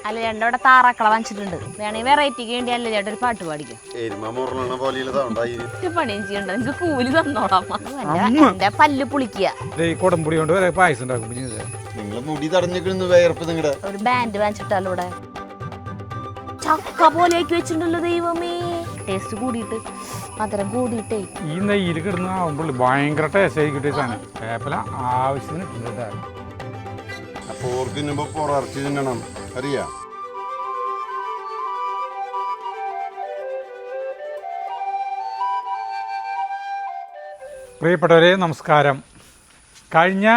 അല്ല ചേട്ടൻ്റെ താറാക്കള വാങ്ങിച്ചിട്ടുണ്ട്. വേണമെങ്കിൽ വെറൈറ്റിക്ക് വേണ്ടി അല്ല ചേട്ടൻ ഒരു പാട്ട് പാടിക്കും. പണിയും ചെയ്യണ്ട, എനിക്ക് കൂലി തന്നോളാം. എന്റെ പല്ല് പുളിക്കുക. ഒരു ബാൻഡ് വാങ്ങിച്ചിട്ടല്ലോ ഇവിടെ. ചക്ക പോലെയൊക്കെ വെച്ചിട്ടുണ്ടല്ലോ ദൈവമേ. ടേസ്റ്റ് കൂടിയിട്ട് മധുരം കൂടിയിട്ടേ ഈ നെയ്യിൽ കിടന്ന് ആവുമ്പോൾ ഭയങ്കര ടേസ്റ്റ് ആയി കിട്ടിയ സാധനം. വേപ്പില ആവശ്യത്തിന് ഇട്ടിട്ടുണ്ട്. അറിയാം. പ്രിയപ്പെട്ടവരെ നമസ്കാരം. കഴിഞ്ഞ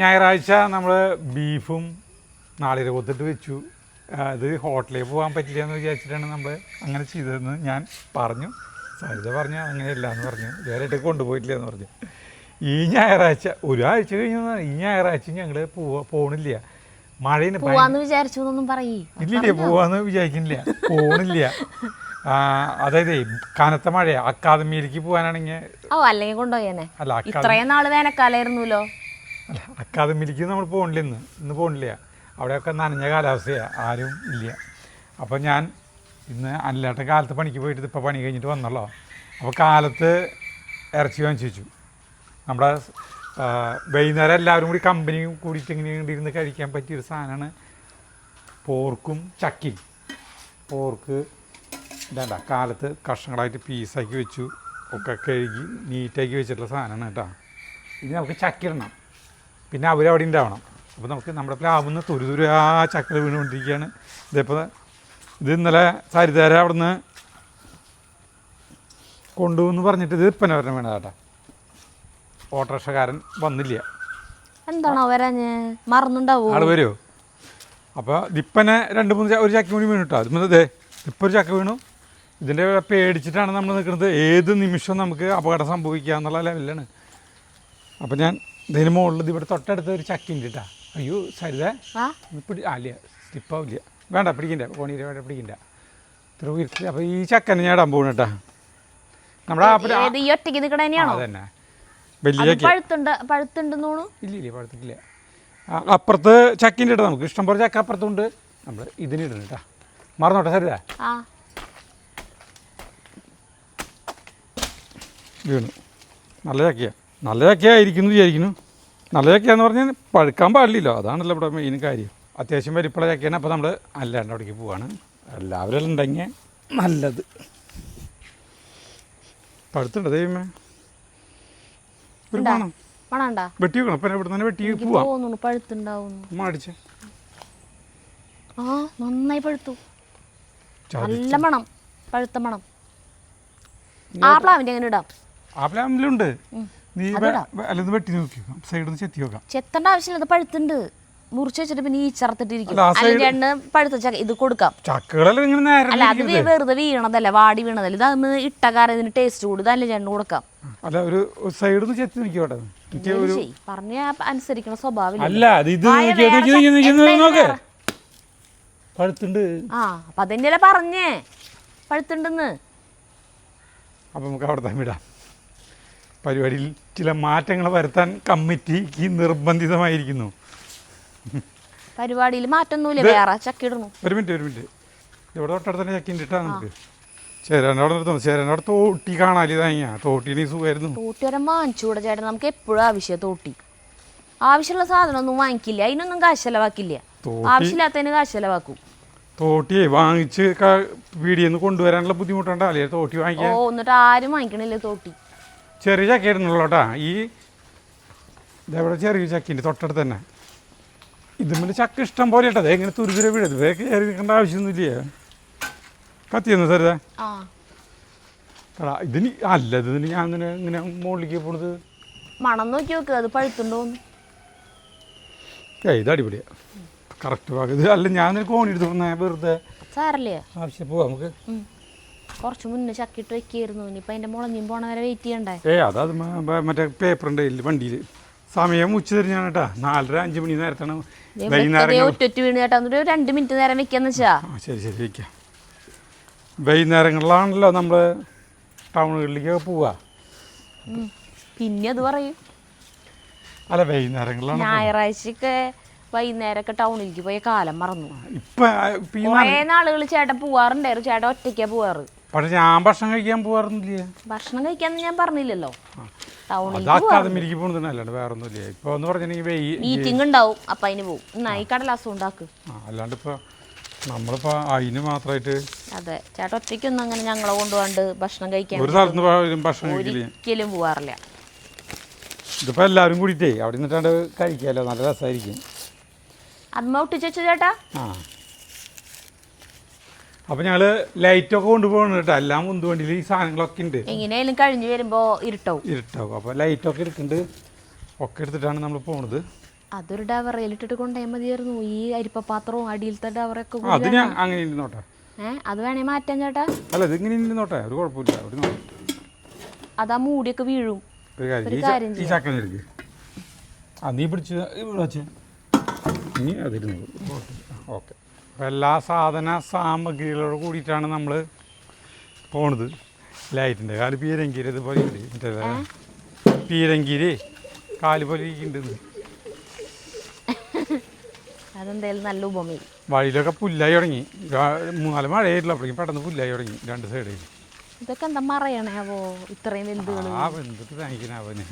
ഞായറാഴ്ച നമ്മൾ ബീഫും നാളികേര കൊത്തിട്ട് വെച്ചു. അത് ഹോട്ടലിൽ പോകാൻ പറ്റില്ല എന്ന് വിചാരിച്ചിട്ടാണ് നമ്മൾ അങ്ങനെ ചെയ്തതെന്ന് ഞാൻ പറഞ്ഞു. സരിത പറഞ്ഞു അങ്ങനെയല്ല എന്ന് പറഞ്ഞു. ഇതുവരെയായിട്ട് കൊണ്ടുപോയിട്ടില്ല എന്ന് പറഞ്ഞു. ഈ ഞായറാഴ്ച ഒരാഴ്ച കഴിഞ്ഞാൽ ഈ ഞായറാഴ്ച ഞങ്ങൾ പോണില്ല. മഴയിൽ വിചാരിച്ചൊന്നും പറയേ ഇല്ലില്ല, പോവാന്ന് വിചാരിക്കുന്നില്ല, പോണില്ല. അതായത് കനത്ത മഴ. അക്കാദമിയിലേക്ക് പോകാനാണെങ്കിൽ അല്ലെങ്കിൽ കൊണ്ടുപോയേനെ. അല്ല ഇത്രയും നാള് വേനൽക്കാലായിരുന്നല്ലോ. അല്ല അക്കാദമിയിലേക്ക് നമ്മൾ പോകണില്ല. ഇന്ന് പോകണില്ല. അവിടെയൊക്കെ നനഞ്ഞ കാലാവസ്ഥയാണ്, ആരും ഇല്ല. അപ്പോൾ ഞാൻ ഇന്ന് അല്ലാത്ത കാലത്ത് പണിക്ക് പോയിട്ട് ഇപ്പോൾ പണി കഴിഞ്ഞിട്ട് വന്നല്ലോ. അപ്പോൾ കാലത്ത് ഇറച്ചി വാങ്ങിച്ചു വെച്ചു. നമ്മുടെ വൈകുന്നേരം എല്ലാവരും കൂടി കമ്പനിയും കൂടിയിട്ട് ഇങ്ങനെ ഇരുന്ന് കഴിക്കാൻ പറ്റിയൊരു സാധനമാണ് പോർക്കും ചക്കയും. പോർക്ക് ഇതാണ്ട കാലത്ത് കഷ്ണങ്ങളായിട്ട് പീസാക്കി വെച്ചു, ഒക്കെ കഴുകി നീറ്റാക്കി വെച്ചിട്ടുള്ള സാധനമാണ് കേട്ടോ. ഇനി നമുക്ക് ചക്ക ഇടണം, പിന്നെ അവരവിടെ ഉണ്ടാവണം. അപ്പോൾ നമുക്ക് നമ്മുടെ പ്ലാവിന്ന് തുരു ആ ചക്കര വീണുകൊണ്ടിരിക്കുകയാണ്. ഇതിപ്പോൾ ഇത് ഇന്നലെ സരിതാര അവിടെ നിന്ന് കൊണ്ടുവന്ന് പറഞ്ഞിട്ട് ഇത് ഇപ്പനെ വരണം വേണം കേട്ടോ. ഓട്ടോറിക്ഷക്കാരൻ വന്നില്ല. എന്താണോ വരാഞ്ഞ് മറന്നുണ്ടാവും ആൾ വരുമോ? അപ്പോൾ ദിപ്പനെ ഒരു ചക്ക കൂടി വീണു കേട്ടോ. അതിപ്പോൾ ഇപ്പോൾ ഒരു ചക്ക വീണു. ഇതിൻ്റെ പേടിച്ചിട്ടാണ് നമ്മൾ നിൽക്കുന്നത്. ഏത് നിമിഷവും നമുക്ക് അപകടം സംഭവിക്കുക എന്നുള്ള ലെവലിലാണ്. അപ്പോൾ ഞാൻ ഇതിന് മുകളിൽ ഇവിടെ തൊട്ടടുത്ത് ഒരു ചക്കയുണ്ട് കേട്ടോ. അയ്യോ സരിത അല്ല സ്റ്റിപ്പാവില്ല, വേണ്ട പിടിക്കണ്ട, കോണീര വേണ്ട പിടിക്കണ്ട, ഇത്ര ഉയർത്തി. അപ്പോൾ ഈ ചക്കനെ ഞാൻ ഇടാൻ പോകണം കേട്ടോ. നമ്മുടെ അതന്നെ വലിയ ചക്ക ഇല്ല പഴുത്തിട്ടില്ല. അപ്പുറത്ത് ചക്കിൻ്റെ ഇട്ടാൽ നമുക്ക് ഇഷ്ടം പോലെ ചക്ക അപ്പുറത്തുണ്ട്. നമ്മൾ ഇതിനിടണം കേട്ടോ. മറന്നോട്ടെ സരിത. വീണു. നല്ല ചക്കയാണ്, നല്ല ചക്കയായിരിക്കുന്നു വിചാരിക്കുന്നു. നല്ല ചക്കയാന്ന് പറഞ്ഞാൽ പഴുക്കാൻ പാടില്ലല്ലോ, അതാണല്ലോ ഇവിടെ മെയിൻ കാര്യം. അത്യാവശ്യം വലിപ്പുള്ള ചക്കയാണ്. അപ്പോൾ നമ്മൾ അല്ലാണ്ട് അവിടേക്ക് പോവാണ്. എല്ലാവരും ഉണ്ടെങ്കിൽ നല്ലത്. പഴുത്തുണ്ട് ദൈവമേ. ഒരു മണം വെട്ടി വെക്കണം. അപ്പം ഇവിടെ തന്നെ വെട്ടി പോവാം. മടിച്ചേ നന്നായി പഴുത്തു. നല്ല മണം, പഴുത്ത മണം. ആ പ്ലാവിൻ്റെ എങ്ങനെ ഇടാം? ആ പ്ലാവിലുണ്ട്. നീ അല്ലെന്ന് വെട്ടി നോക്കി സൈഡിൽ നിന്ന് ചെത്തി നോക്കാം. ചെത്തേണ്ട ആവശ്യമില്ല, അത് പഴുത്തുണ്ട്. മുറിച്ച് വെച്ചിട്ട് പിന്നെ ഈ ചറത്തിട്ടിരിക്കും. പഴുത്ത ഇത് കൊടുക്കാം. ചക്കകളെല്ലാം ഇങ്ങനെ അല്ല അത് വെറുതെ വീണതല്ലേ, വാടി വീണതല്ലേ. ഇത് അന്ന് ഇട്ട കാരണം ഇതിന് ടേസ്റ്റ് കൂടും. അല്ല ചേട്ടന് കൊടുക്കാം. അല്ല ഒരു സൈഡിൽ നിന്ന് ചെത്തി നോക്കിയോട്ടെ. പറഞ്ഞ അനുസരിക്കണ സ്വഭാവം. പഴുത്തുണ്ട്. ആ അപ്പൊ അതെന്നെ പറഞ്ഞേ പഴുത്തുണ്ടെന്ന്. അപ്പം നമുക്ക് അവിടെ തന്നെ വിടാം. പരിപാടിയിൽ ചില മാറ്റങ്ങൾ വരുത്താൻ കമ്മിറ്റിക്ക് നിർബന്ധിതമായിരിക്കുന്നു. പരിപാടിയിൽ മാറ്റൊന്നുമില്ല, വേറെ ചക്ക ഇടുന്നു. ഒരു മിനിറ്റ് ഇവിടെ തൊട്ടടുത്ത് തന്നെ ചക്കി ഇട്ടാ നമുക്ക്. ചേരാനോടെ നിർത്തുന്നു. ചേരാനോടെ തോട്ടി കാണാൻ ഇതാ. തോട്ടിന് സുഖമായിരുന്നു. തോട്ടി വരെ വാങ്ങിച്ചുകൂടെ ചേട്ടൻ? നമുക്ക് എപ്പോഴും ആവശ്യം തോട്ടി. ആവശ്യമുള്ള സാധനമൊന്നും വാങ്ങിക്കില്ല, അതിനൊന്നും കാശ് ചെലവാക്കില്ല. ആവശ്യമില്ലാത്തതിന് കാശ് ചെലവാക്കും. തോട്ടിയെ വാങ്ങിച്ച് വീടിയെന്ന് കൊണ്ടുവരാനുള്ള ബുദ്ധിമുട്ടുണ്ടല്ലേ തോട്ടി വാങ്ങിക്കാൻ? എന്നിട്ട് ആരും വാങ്ങിക്കണില്ല തോട്ടി. ചെറിയ ചക്ക ഇടുന്നുള്ളൂ കേട്ടാ. ഈ ഇതെവിടെ ചെറിയ ചക്കിൻ്റെ തൊട്ടടുത്ത് തന്നെ. ഇതുപോലെ ചക്ക ഇഷ്ടം പോലെ ഇട്ടത് എങ്ങനെ തുരുതുര വീഴത്. വേഗം കയറി നിൽക്കേണ്ട ആവശ്യമൊന്നുമില്ലേ. കത്തിയെന്ന് സാറിതാ ഇതിന് അല്ല ഇതിന് ഞാൻ ഇങ്ങനെ മുകളിലേക്ക് പോണത്. മണം നോക്കി നോക്ക്, അത് പഴുത്തുണ്ടോന്ന്. ഇത് അടിപൊളിയാണ്, കറക്റ്റ് ഭാഗം. ഇത് അല്ല ഞാൻ കോണിയെടുത്ത് പറഞ്ഞ വെറുതെ സാറല്ലേ ആവശ്യം പോവാം നമുക്ക്. കുറച്ച് മുന്നേ ചക്കിട്ട് വെക്കായിരുന്നു. ഇനിയിപ്പോൾ അതിൻ്റെ മുളഞ്ഞും പോണ വരെ വെയിറ്റ് ചെയ്യണ്ടേ? അത് മറ്റേ പേപ്പറിൻ്റെ വണ്ടിയിൽ സമയം ഉച്ച തിരിഞ്ഞാണ് കേട്ടാ. 4:30-5 മണി നേരത്താണ് വൈകുന്നേരം. ഒറ്റ വീണ് ചേട്ടാ, 2 മിനിറ്റ് നേരം വെക്കാന്ന് വെച്ചാ. ശരി വയ്ക്കാം. വൈകുന്നേരങ്ങളിലാണല്ലോ നമ്മൾ ടൗണുകളിലേക്കൊക്കെ പോവാ. പിന്നെ അത് പറയും. അല്ല വൈകുന്നേരങ്ങളിലാണ്. ഞായറാഴ്ചയൊക്കെ വൈകുന്നേരമൊക്കെ ടൗണിലേക്ക് പോയ കാലം മറന്നു. ഇപ്പം കുറേ നാളുകൾ ചേട്ടൻ പോവാറുണ്ടായിരുന്നു. ചേട്ടൻ ഒറ്റയ്ക്കാ പോവാറ്. പക്ഷെ ഞാൻ ഭക്ഷണം കഴിക്കാൻ പോകാറൊന്നുമില്ല. ഭക്ഷണം കഴിക്കാന്ന് ഞാൻ പറഞ്ഞില്ലല്ലോ. അത് അക്കാദമിക്ക് പോകുന്നതല്ലാണ്ട് വേറെ ഒന്നുമില്ല. ഇപ്പൊ എന്ന് പറഞ്ഞിട്ടുണ്ടെങ്കിൽ മീറ്റിംഗ് ഉണ്ടാവും, അപ്പൊ അതിന് പോകും. എന്നാ ഈ കടലാസം ഉണ്ടാക്ക്. അല്ലാണ്ട് ഇപ്പൊ നമ്മളിപ്പോ അതിന് മാത്രമായിട്ട്. അതെ, ചേട്ടൻ ഒറ്റയ്ക്കൊന്നും അങ്ങനെ ഞങ്ങളെ കൊണ്ടുപോകാണ്ട് ഭക്ഷണം കഴിക്കാൻ ഒരു സ്ഥലത്ത് ഭക്ഷണം ഒരിക്കലും പോവാറില്ല. ഇതിപ്പോ എല്ലാവരും കൂടിയിട്ടേ അവിടെ നിന്നിട്ടാണ്ട് കഴിക്കാമല്ലോ, നല്ല രസമായിരിക്കും. അമ്മ ഒട്ടിച്ചു ചേട്ടാ. അപ്പൊ ഞങ്ങള് ലൈറ്റൊക്കെ കൊണ്ടുപോകണം കേട്ടോ. എല്ലാം മുന്തുവണ്ടിയിൽ ഈ സാധനങ്ങളൊക്കെ ഉണ്ട്. എങ്ങനെയായാലും കഴിഞ്ഞു വരുമ്പോ ഇരുട്ടാവും. അപ്പൊ ലൈറ്റൊക്കെ എടുക്കുന്നുണ്ട്. ഒക്കെ എടുത്തിട്ടാണ് നമ്മൾ പോണത്. അതൊരു ഡവറയിലിട്ടിട്ട് കൊണ്ടുപോയാൽ മതിയായിരുന്നു. ഈ അരിപ്പപാത്രവും അടിയിലത്തെ ഡവറൊക്കെ അത് ഞാൻ അങ്ങനെ ഇരുന്നോട്ടെ. അത് വേണേ മാറ്റാൻ ചേട്ടാ. അല്ല, ഇത് ഇങ്ങനെ ഇരുന്നോട്ടെ, ഒരു കുഴപ്പമില്ല. അതാ മൂടിയൊക്കെ വീഴും. ഈ ചക്കന എടുക്ക്. നീ പിടിച്ച് ഇവിടെ വെച്ച് ഇനി അതിരുന്നു. ഓക്കെ. അപ്പോൾ എല്ലാ സാധന സാമഗ്രികളോട് കൂടിയിട്ടാണ് നമ്മൾ പോണത്. ലൈറ്റിൻ്റെ കാല് പീരങ്കീര് ഇതുപോലെ ഉണ്ട്. മറ്റേ പീരങ്കീര് കാല് പോലെ ഇരിക്കുന്നുണ്ട്. അതെന്തായാലും നല്ല ഉപമയും. വഴിയിലൊക്കെ പുല്ലായി തുടങ്ങി. 3-4 മഴയായിട്ടില്ല, അപ്പോഴേക്കും പെട്ടെന്ന് പുല്ലായി തുടങ്ങി 2 സൈഡിൽ. ഇതൊക്കെ എന്താ മറയണേവോ ഇത്രയും വലുതുകൾ? എന്തിട്ട് താങ്ങിക്കണവന്.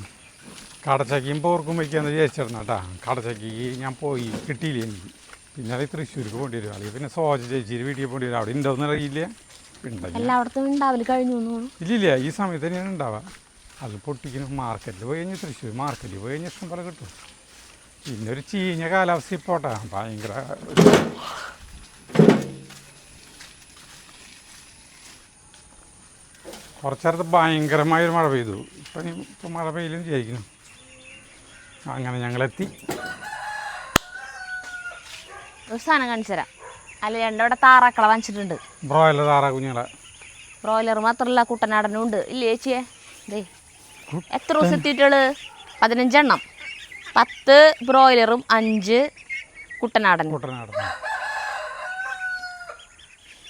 കടച്ചക്കയും പോർക്കും വയ്ക്കാന്ന് വിചാരിച്ചിരുന്നു കേട്ടാ. കടച്ചക്കയ്ക്ക് ഞാൻ പോയി കിട്ടിയില്ല എനിക്ക്. പിന്നെ അത് തൃശ്ശൂർക്ക് പോകേണ്ടി വരും. അല്ലെങ്കിൽ പിന്നെ സോജ ചേച്ചിയുടെ വീട്ടിൽ പോകേണ്ടി വരും. അവിടെ ഉണ്ടോയെന്ന് അറിയില്ല. എല്ലായിടത്തും ഉണ്ടാവില്ല, കഴിഞ്ഞു. ഇല്ലില്ല, ഈ സമയത്ത് തന്നെയാണ് ഉണ്ടാവുക. അത് പൊട്ടിക്കണം. മാർക്കറ്റിൽ പോയി കഴിഞ്ഞാൽ തൃശ്ശൂർ മാർക്കറ്റിൽ പോയി കഴിഞ്ഞാൽ ഇഷ്ടം പോലെ കിട്ടും. പിന്നെ ഒരു ചീഞ്ഞ കാലാവസ്ഥ ഇപ്പോട്ടാ. ഭയങ്കര കുറച്ചേരത്ത് ഭയങ്കരമായൊരു മഴ പെയ്തു. ഇപ്പം മഴ പെയ്യിലും വിചാരിക്കുന്നു. അങ്ങനെ ഞങ്ങളെത്തി. ഒരു സാധനം കാണിച്ചു തരാം. അല്ല, രണ്ടവിടെ താറാക്കളെ വാങ്ങിച്ചിട്ടുണ്ട്. ബ്രോയിലർ താറാ കുഞ്ഞുങ്ങളെ. ബ്രോയിലർ മാത്രമല്ല, കുട്ടനാടനും ഉണ്ട്. ഇല്ലേ ചേച്ചിയെ? ദേ എത്ര ദിവസം എത്തിയിട്ടുള്ളു? 15 എണ്ണം. 10 ബ്രോയിലറും 5 കുട്ടനാടനും.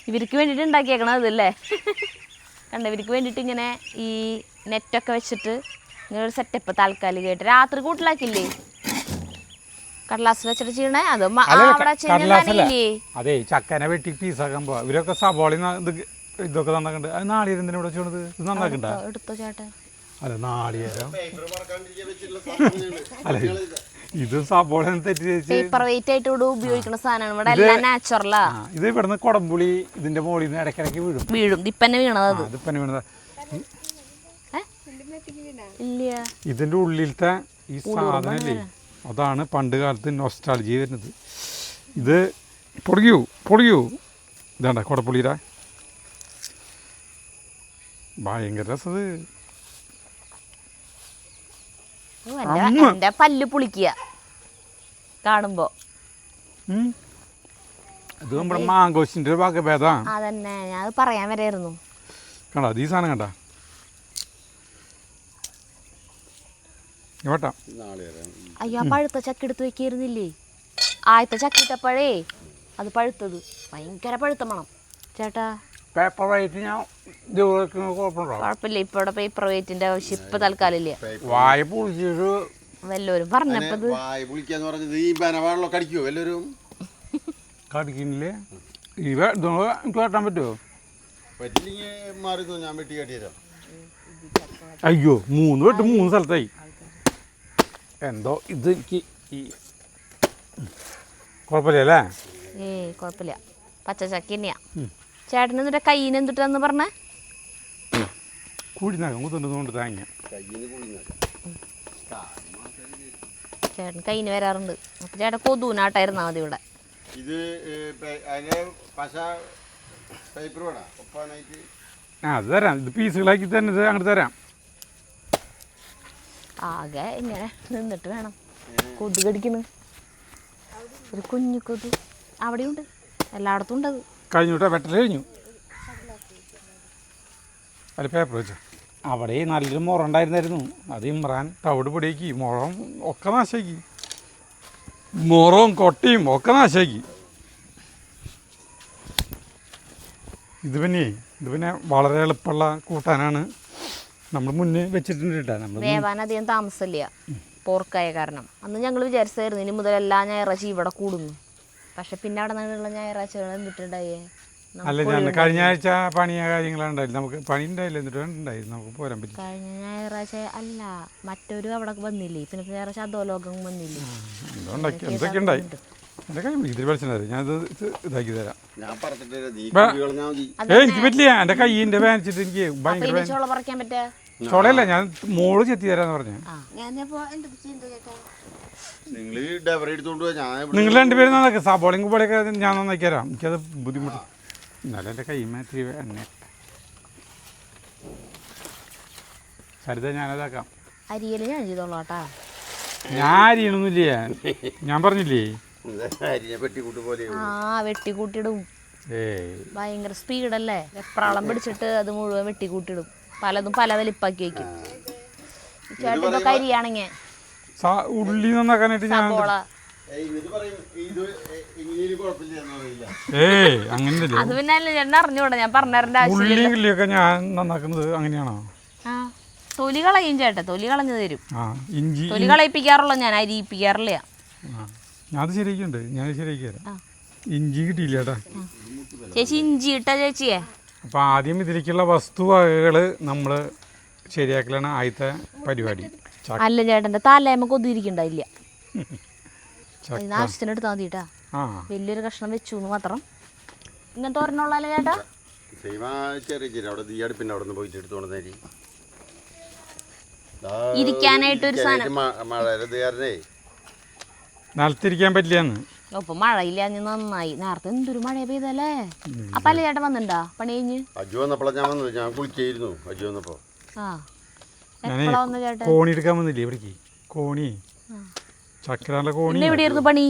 ഇവർക്ക് വേണ്ടിയിട്ട് ഉണ്ടാക്കിയേക്കണത് അല്ലേ? കണ്ട, ഇവർക്ക് വേണ്ടിയിട്ട് ഇങ്ങനെ ഈ നെറ്റൊക്കെ വെച്ചിട്ട് ഇങ്ങനെ ഒരു സെറ്റപ്പ് താൽക്കാലികമായിട്ട്. രാത്രി കൂട്ടിലാക്കില്ലേ കടലാസ് വെച്ചിട്ട് ചെയ്യണേ? അത് അതെ, ചക്കനെ വെട്ടി പീസാക്കാൻ പോവാ. ഇവരൊക്കെ സവാളി ഇതൊക്കെ നന്നാക്കണ്ട്. അത് നാളികേരം ഇവിടെ ചെയ്യണത്. ഇത് നന്നാക്കണ്ട എടുത്തോ ചേട്ടൻ. അല്ല, നാളികേരം അല്ല, ഇത് സവാള പേപ്പർ വെയിറ്റ് ആയിട്ട് ഇവിടെ ഉപയോഗിക്കുന്ന സാധനമാണ്. ഇവിടെ എല്ലാം നാച്ചുറലാ. ഇത് ഇവിടുന്ന് കുടംപുളി ഇതിന്റെ മുകളിൽ നിന്ന് ഇടയ്ക്കിടയ്ക്ക് വീഴും. ഇപ്പന്നെ വീണത്. ഇതിപ്പന്നെ വീണത്. ഇല്ല, ഇതിന്റെ ഉള്ളിലത്തെ ഈ സാധനല്ലേ, അതാണ് പണ്ട് കാലത്ത് നൊസ്റ്റാൾജി വരുന്നത്. ഇത് പൊടിയൂ ഇതാണ്ട കുടപ്പുളിയുടെ ഭയങ്കര രസത്. എന്റെ പല്ല് പുളിക്കുക കാണുമ്പോ. ഇത് നമ്മുടെ മാങ്കോസിന്റെ ഒരു വകഭേദമാണ്. അതന്നെ ഞാൻ പറയാൻ വരായിരുന്നു. കണ്ട, അത് ഈ സാധനം കണ്ട കേട്ടാ. അയ്യോ, പഴുത്ത ചക്ക എടുത്ത് വെക്കായിരുന്നില്ലേ? ആദ്യത്തെ ചക്ക ഇട്ടപ്പോഴേ അത് പഴുത്തത്. ഭയങ്കര പഴുത്ത മണം ചേട്ടാ. പേപ്പർ വെയിറ്റ് ഞാൻ കുഴപ്പമില്ല. ഇപ്പൊ ഇവിടെ പേപ്പർ വെയിറ്റിന്റെ ആവശ്യം ഇപ്പൊ തൽക്കാലം ഇല്ല. വായ പൊളിച്ചിട്ട് വല്ലവരും പറഞ്ഞപ്പോ കടിക്കുന്നില്ലേ? കേട്ടാൻ പറ്റുമോ? അയ്യോ, 3 വെട്ട് 3 സ്ഥലത്തായി. എന്തോ ഇത് എനിക്ക് കുഴപ്പമില്ല അല്ലേ? കുഴപ്പമില്ല. പച്ചച്ചക്ക തന്നെയാ. ചേട്ടന് എന്നിട്ട് കയ്യിന് എന്തിട്ടാന്ന് പറഞ്ഞേ? കൂടിനകം കുത്തുന്നതുകൊണ്ട് താങ്ങ. ചേട്ടൻ കയ്യിന് വരാറുണ്ട്. അപ്പൊ ചേട്ടൻ കൊതുവിനാട്ടായിരുന്നാ മതി ഇവിടെ. അത് തരാം. ഇത് പീസുകളാക്കി തന്നെ അങ്ങോട്ട് തരാം. ആകെ ഇങ്ങനെ നിന്നിട്ട് വേണം. കൊതു കടിക്കണ്. ഒരു കുഞ്ഞു കൊതു അവിടെയുണ്ട്, എല്ലായിടത്തും ഉണ്ട്. അത് കഴിഞ്ഞോട്ടെ, വെട്ടൽ കഴിഞ്ഞു. അതിൽ പേപ്പർ വെച്ചു. അവിടെ നല്ലൊരു മുറം ഉണ്ടായിരുന്നായിരുന്നു. അത് ഇമ്രാൻ തവിട് പൊടിയാക്കി മുറം ഒക്കെ നാശാക്കി. മുറവും കൊട്ടയും ഒക്കെ നാശാക്കി. ഇത് പിന്നെ വളരെ എളുപ്പമുള്ള കൂട്ടാനാണ്. നമ്മൾ മുന്നേ വെച്ചിട്ടുണ്ട് കേട്ടോ. നമ്മൾ വേവാൻ അധികം താമസമില്ല. പോർക്കായ കാരണം. അന്ന് ഞങ്ങൾ വിചാരിച്ചായിരുന്നു ഇനി മുതൽ എല്ലാ ഞായറാഴ്ച ഇവിടെ കൂടുന്നു. പക്ഷെ പിന്നെ അവിടെ നിന്നുള്ള ഞായറാഴ്ചകൾ എന്നിട്ടുണ്ടായേ അല്ല ഞാൻ കഴിഞ്ഞ ആഴ്ച പണിയ കാര്യങ്ങളുണ്ടായിരുന്നു. നമുക്ക് പണി ഉണ്ടായില്ല, എന്നിട്ട് ഉണ്ടായിരുന്നു നമുക്ക് പോരാൻ പറ്റും. കഴിഞ്ഞ ഞായറാഴ്ച അല്ല മറ്റൊരു അവിടെ വന്നില്ലേ, പിന്നെ ഞായറാഴ്ച അധോലോകം വന്നില്ലേ. എന്തൊക്കെ ഉണ്ടായി എൻ്റെ കൈ ഇതിൽ പഠിച്ചിട്ടുണ്ടായിരുന്നു. ഞാനത് ഇതാക്കി തരാം. എനിക്ക് പറ്റില്ല, എൻ്റെ കൈയിൻ്റെ വേനച്ചിട്ട് എനിക്ക് ഭയങ്കര ചോള പറിക്കാൻ പറ്റാ ചോളയല്ല, ഞാൻ മോള് ചെത്തി തരാന്ന് പറഞ്ഞു. നിങ്ങൾ രണ്ടുപേരും നന്നാക്കുക, സബോളയും കുമ്പോളയൊക്കെ ഞാൻ നന്നാക്കി തരാം. എനിക്കത് ബുദ്ധിമുട്ട്. എന്നാലും എൻ്റെ കൈ മാറ്റി എണ്ണ സരിത ഞാനതാക്കാം. അരിയല് ഞാൻ ചെയ്തോളാട്ടാ. ഞാൻ അരിയണമൊന്നുമില്ല, ഞാൻ പറഞ്ഞില്ലേ. വെട്ടിക്കൂട്ടിടും. ഭയങ്കര സ്പീഡല്ലേ, വെപ്രാളം പിടിച്ചിട്ട് അത് മുഴുവൻ വെട്ടിക്കൂട്ടിടും. പലതും പല വലിപ്പാക്കി വയ്ക്കും. ചേട്ടൻ കരിയാണെങ്കിൽ ഉള്ളി നന്നാക്കാനായിട്ട് ഞാൻ സബോള അത് പിന്നെ ചേട്ടൻ അറിഞ്ഞൂടാ, ഞാൻ പറഞ്ഞിരണ്ട ആവശ്യമില്ല. ഉള്ളിയും കിള്ളിയൊക്കെ ഞാൻ നന്നാക്കുന്നത് അങ്ങനെയാണോ? ആ തൊലി കളയും ചേട്ടാ, തൊലി കളഞ്ഞു തരും. ഇഞ്ചി തൊലി കളയിപ്പിക്കാറുള്ള ഞാൻ അരിയിപ്പിക്കാറില്ല. അത് ശരിയാക്കിണ്ട്, ഞാൻ ശരിയാക്കി തരാം. ഇഞ്ചി കിട്ടിയില്ല ചേട്ടാ. ചേച്ചി ഇഞ്ചി ഇട്ടാ ചേച്ചിയെ. അപ്പം ആദ്യം ഇതിലേക്കുള്ള വസ്തുവകകൾ നമ്മൾ ശരിയാക്കലാണ് ആദ്യത്തെ പരിപാടി. അല്ല ചേട്ടൻ്റെ തലേമ കൊതിരിക്കണ്ടായില്ല, ആവശ്യത്തിന് എടുത്താൽ മതിട്ടാ. വലിയൊരു കഷ്ണം വെച്ചു എന്ന് മാത്രം. ഇങ്ങനത്തെ ഒരെണ്ണുള്ളല്ലേ ചേട്ടാ? ഇരിക്കാനായിട്ടൊരു സാധനം നിലത്തിരിക്കാൻ പറ്റില്ലെന്ന്. ഇപ്പൊ മഴയില്ല, നന്നായി. നേരത്തെ എന്തൊരു മഴ പെയ്തല്ലേ. അപ്പൊ അല്ലേ ചേട്ടൻ വന്നിണ്ടാ പണി കഴിഞ്ഞ്? എപ്പോഴാ വന്ന ചേട്ടൻ? കോണി എടുക്കാൻ വന്നില്ലേ ഇവിടേക്ക്? കോണി ചക്കരാന്റെ കോണി എവിടെയായിരുന്നു പണി?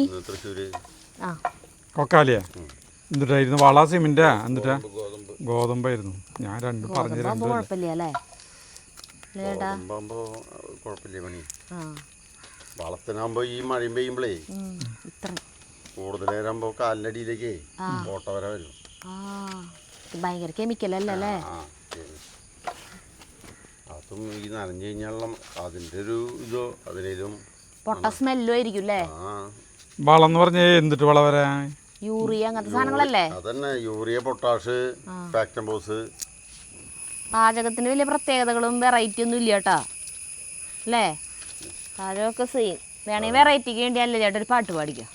കൊക്കാലിയാ. എന്നിട്ടായിരുന്നു വള സിമെന്റാ, എന്നിട്ടാ ഗോതമ്പായിരുന്നു. ഞാൻ രണ്ടും പറഞ്ഞു തരാം. കുഴപ്പമില്ല അല്ലേ ചേട്ടാ? വളത്തിനാകുമ്പോ ഈ മഴയും പെയ്യുമ്പോഴേ കൂടുതലാകുമ്പോ കാലിനടിയിലേക്ക് ഓട്ട വര വരും. ഭയങ്കര കെമിക്കൽ അല്ലേ? അതും ഈ നനഞ്ഞു കഴിഞ്ഞാൽ അതിന്റെ ഒരു ഇതോ അതിനും പൊട്ട സ്മെല്ലും ആയിരിക്കും അല്ലേ? വളം എന്ന് പറഞ്ഞ എന്തിട്ട് വളം വരാൻ? യൂറിയ അങ്ങനത്തെ സാധനങ്ങളല്ലേ? അതന്നെ, യൂറിയ, പൊട്ടാഷ്, ഫാക്ടംബോസ്. പാചകത്തിന് വലിയ പ്രത്യേകതകളും വെറൈറ്റി ഒന്നും ഇല്ല കേട്ടാ അല്ലേ? പാചകമൊക്കെ സെയിം. വേണമെങ്കിൽ വെറൈറ്റിക്ക് വേണ്ടി അല്ലേ ചേട്ടാ ഒരു പാട്ട് പാടിക്കോ?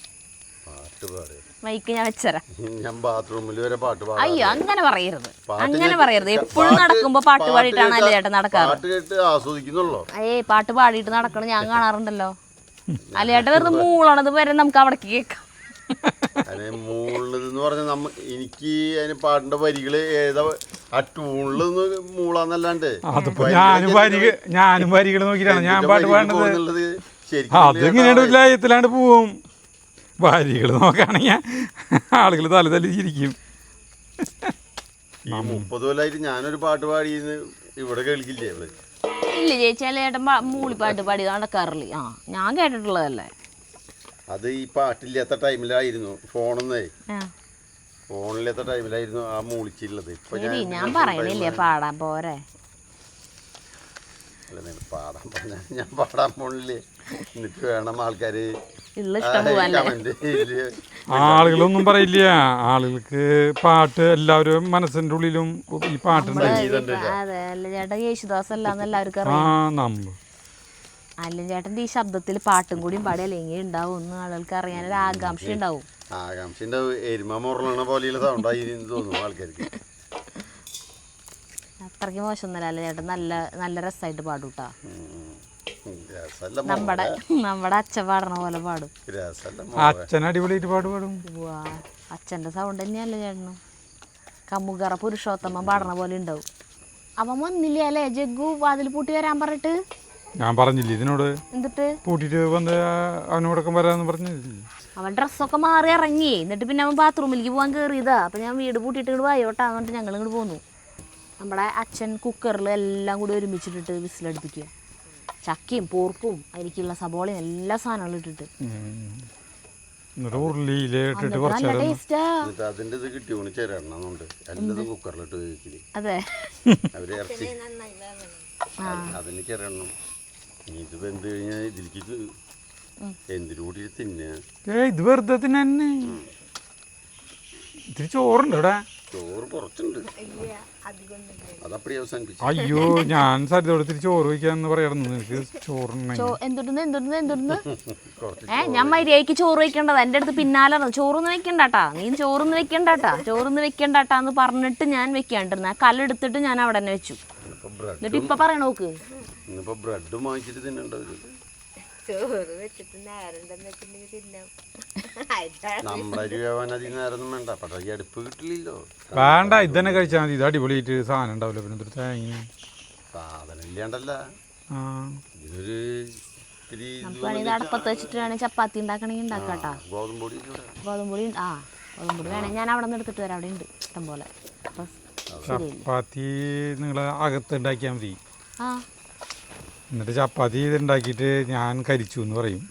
മൈക്ക് ഞാൻ വെച്ചരാം. ഞാൻ ബാത്റൂമിൽ വരെ പാട്ട് പാടാം. അയ്യോ അങ്ങനെ പറയരുത്, അങ്ങനെ പറയരുത്. എപ്പോഴും നടക്കുമ്പോ പാട്ട് പാടിയിട്ടാണ് അല്ലേ ചേട്ടൻ നടക്കാറ്? പാട്ട് പാടിയിട്ട് നടക്കണം ഞാൻ കാണാറുണ്ടല്ലോ. അല്ല ചേട്ടൻ വെറുതെ മൂളണത് വരെ നമുക്ക് അവിടേക്ക് കേൾക്കാം. മൂളത് എന്ന് പറഞ്ഞാൽ എനിക്ക് അതിന് പാട്ടിന്റെ വരികള് ഏതാ ആ ട്യൂണിലൊന്ന് മൂളാന്നല്ലാണ്ട് ഞാനും വരികൾ നോക്കിയിട്ടാണ് ഞാൻ പാട്ട് പാടുന്നത്. അതിങ്ങനെയാണ് ലയത്തിലാണ്ട് പോവും. വരികൾ നോക്കുകയാണെങ്കിൽ ആളുകൾ തല തല്ലിച്ചിരിക്കും. ഈ 30 കൊല്ലമായിട്ട് ഞാനൊരു പാട്ട് പാടിയെന്ന് ഇവിടെ കേൾക്കില്ലേ? ഇല്ല ചേച്ചി, അല്ല ചേട്ടൻ മൂളിപ്പാട്ട് പാടി നടക്കാറില്ലേ? ഞാൻ കേട്ടിട്ടുള്ളതല്ലേ. അത് ഈ പാട്ടില്ലാത്ത ടൈമിലായിരുന്നു, ഫോണില്ലാത്ത ടൈമിലായിരുന്നു ആ മൂളിച്ചിട്ടുള്ളത്. ഞാൻ പറയണില്ലേ പാടാൻ പോരെ? അല്ല പാടാൻ പറഞ്ഞ ഞാൻ പാടാൻ പോണില്ലേ? എന്നിട്ട് വേണം ആൾക്കാര് ആളുകളൊന്നും പറയില്ല. ആളുകൾക്ക് പാട്ട് എല്ലാവരും മനസ്സിന്റെ ഉള്ളിലും ഈ പാട്ടുണ്ട്. ചേട്ടൻ യേശുദാസ് അല്ലാന്ന് എല്ലാവർക്കും അറിയാം. അല്ല ചേട്ടൻ്റെ ഈ ശബ്ദത്തിൽ പാട്ടും കൂടിയും പാടി അല്ലെങ്കിൽ ഉണ്ടാവും ഒന്ന് ആളുകൾക്ക് അറിയാനൊരു ആകാംക്ഷ ഉണ്ടാവും. ആകാംക്ഷന്റെ എരുമ മുറളണ പോലെയുള്ള സൗണ്ടായിരുന്നു തോന്നുന്നു ആൾക്കാർക്ക്. അത്രയ്ക്ക് മോശമൊന്നുമല്ല ചേട്ടൻ, നല്ല രസമായിട്ട് പാടൂട്ടാ. നമ്മുടെ അച്ഛൻ പാടണ പോലെ പാടും. അച്ഛൻ അടിപൊളിയായിട്ട് പാടും. അച്ഛൻ്റെ സൗണ്ട് തന്നെയല്ലേ ചേട്ടനും? കമുകറ പുരുഷോത്തമൻ പാടണ പോലെ ഉണ്ടാവും. അവൻ വന്നില്ലേ അല്ലേ ജഗ്ഗു വാതിൽ പൂട്ടി വരാൻ പറഞ്ഞിട്ട്? ഞാൻ പറഞ്ഞില്ലേ ഇതിനോട്? എന്നിട്ട് പൂട്ടിട്ട് വന്ന് അവനോടൊക്കെ വരാന്ന് പറഞ്ഞില്ലേ? അവൻ ഡ്രസ്സൊക്കെ മാറി ഇറങ്ങി. എന്നിട്ട് പിന്നെ അവൻ ബാത്റൂമിലേക്ക് പോകാൻ കയറിയതാ. അപ്പം ഞാൻ വീട് പൂട്ടിയിട്ട് ഇങ്ങോട്ട് വായോട്ടാ എന്നിട്ട് ഞങ്ങൾ ഇങ്ങോട്ട് പോന്നു. നമ്മുടെ അച്ഛൻ കുക്കറിൽ എല്ലാം കൂടി ഒരുമിച്ചിട്ടിട്ട് വിസിലടുപ്പിക്കുക. ചക്കയും പോർക്കും അതിലേക്കുള്ള സബോളയും എല്ലാ സാധനങ്ങളും ഇട്ടിട്ട് അതിന്റെ ഇത് കിട്ടി കുക്കറിലിട്ട് അതെ അവര് ഇറച്ചി അതിന് ചെറെണ്ണം ഇത് വെന്ത് കഴിഞ്ഞാൽ ഇതിലേക്ക് എന്തിനു കൂടി തിന്നുക? ഇത് വെറുതെ തന്നെ. ഇത്തിരി ചോറുണ്ട് ഇവിടെ. ചോറ് കുറച്ചുണ്ട്, അതപ്പടി അവസാനിപ്പിച്ചു. അയ്യോ, ഞാൻ സരിതോട് ഇത്തിരി ചോറ് വയ്ക്കാന്ന് പറയാറുണ്ട്. നിനക്ക് ചോറുണ്ടെങ്കിൽ ഞാൻ മര്യാദയ്ക്ക് ചോറ് വെക്കേണ്ടത്. എൻ്റെ അടുത്ത് പിന്നാലെ ചോറൊന്നും വെക്കണ്ടാട്ടാ, നീ ചോറൊന്നും വെക്കണ്ടാട്ടാന്ന് പറഞ്ഞിട്ട് ഞാൻ വെക്കാണ്ടിരുന്ന കല്ലെടുത്തിട്ട് ഞാൻ അവിടെ തന്നെ വെച്ചു. എന്നിട്ട് ഇപ്പൊ പറയണ നോക്ക്, ഇന്നിപ്പോ ബ്രെഡ് വാങ്ങിച്ചിട്ട് തിന്നണ്ടത്. ചോറ് വെച്ചിട്ട് നേരം തിന്നാം. നമ്മുടെ വേവാൻ അധികം നേരമൊന്നും വേണ്ട, പക്ഷേ ഈ അടുപ്പ് കിട്ടില്ലല്ലോ. വേണ്ട, ഇതന്നെ കഴിച്ചാൽ മതി. ഇത് അടിപൊളിയായിട്ട് സാധനം ഉണ്ടാവില്ല. പിന്നെ ഒരു തേങ്ങ സാധനം ഇല്ലാണ്ടല്ല, ഇതൊരു അടുപ്പത്ത് വെച്ചിട്ട് വേണമെങ്കിൽ ചപ്പാത്തി ഉണ്ടാക്കണമെങ്കിൽ ഉണ്ടാക്കാട്ടാ. ഗോതമ്പൊടി ഗോതമ്പൊടി വേണമെങ്കിൽ ഞാൻ അവിടെ നിന്ന് എടുത്തിട്ട് വരാം. അവിടെ ഉണ്ട് ഇഷ്ടം പോലെ. ചപ്പാത്തി നിങ്ങൾ അകത്ത് ഉണ്ടാക്കിയാൽ മതി. ആ, എന്നിട്ട് ചപ്പാത്തി ഇതുണ്ടാക്കിയിട്ട് ഞാൻ കരിച്ചു എന്ന് പറയും.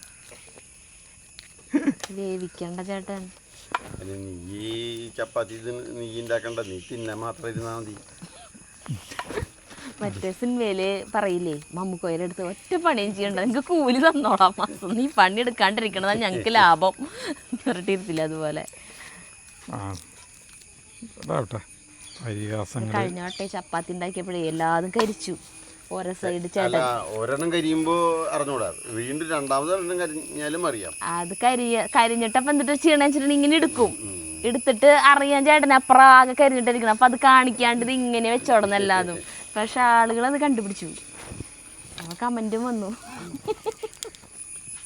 വേവിക്കണ്ട ചേട്ടൻ. നീ ചപ്പാത്തി നീ ഉണ്ടാക്കണ്ട, നീ തിന്നാൻ മാത്രം ഇരുന്നാൽ മതി. മറ്റേ സിനിമയില് പറയില്ലേ, മമ്മൂക്കോയിലെടുത്ത് ഒറ്റ പണിയും ചെയ്യണ്ട, നിങ്ങക്ക് കൂലി തന്നോളാം മാസം, നീ പണി എടുക്കാണ്ടിരിക്കണതാ ഞങ്ങക്ക് ലാഭം പറഞ്ഞിരുത്തില്ല. അതുപോലെ കഴിഞ്ഞ വട്ടെ ചപ്പാത്തി ഉണ്ടാക്കിയപ്പോഴേ എല്ലാതും കരിച്ചു. ഓരോ സൈഡ് ചേട്ടൻ ഒരെണ്ണം കരിയുമ്പോ അറിഞ്ഞൂടാ, വീണ്ടും രണ്ടാമത് ഒരെണ്ണം കരിഞ്ഞാലും അറിയാം. അത് കരിഞ്ഞിട്ടപ്പം എന്നിട്ട് ചെയ്യണമെന്ന് വെച്ചിട്ടുണ്ടെങ്കിൽ ഇങ്ങനെ എടുക്കും. എടുത്തിട്ട് അറിയാൻ ചേട്ടൻ അപ്പുറം ആകെ കരിഞ്ഞിട്ടിരിക്കണം. അപ്പം അത് കാണിക്കാണ്ട് ഇത് ഇങ്ങനെ വെച്ചോടുന്നല്ലാതും. പക്ഷെ ആളുകൾ അത് കണ്ടുപിടിച്ചു. കമന്റും വന്നു.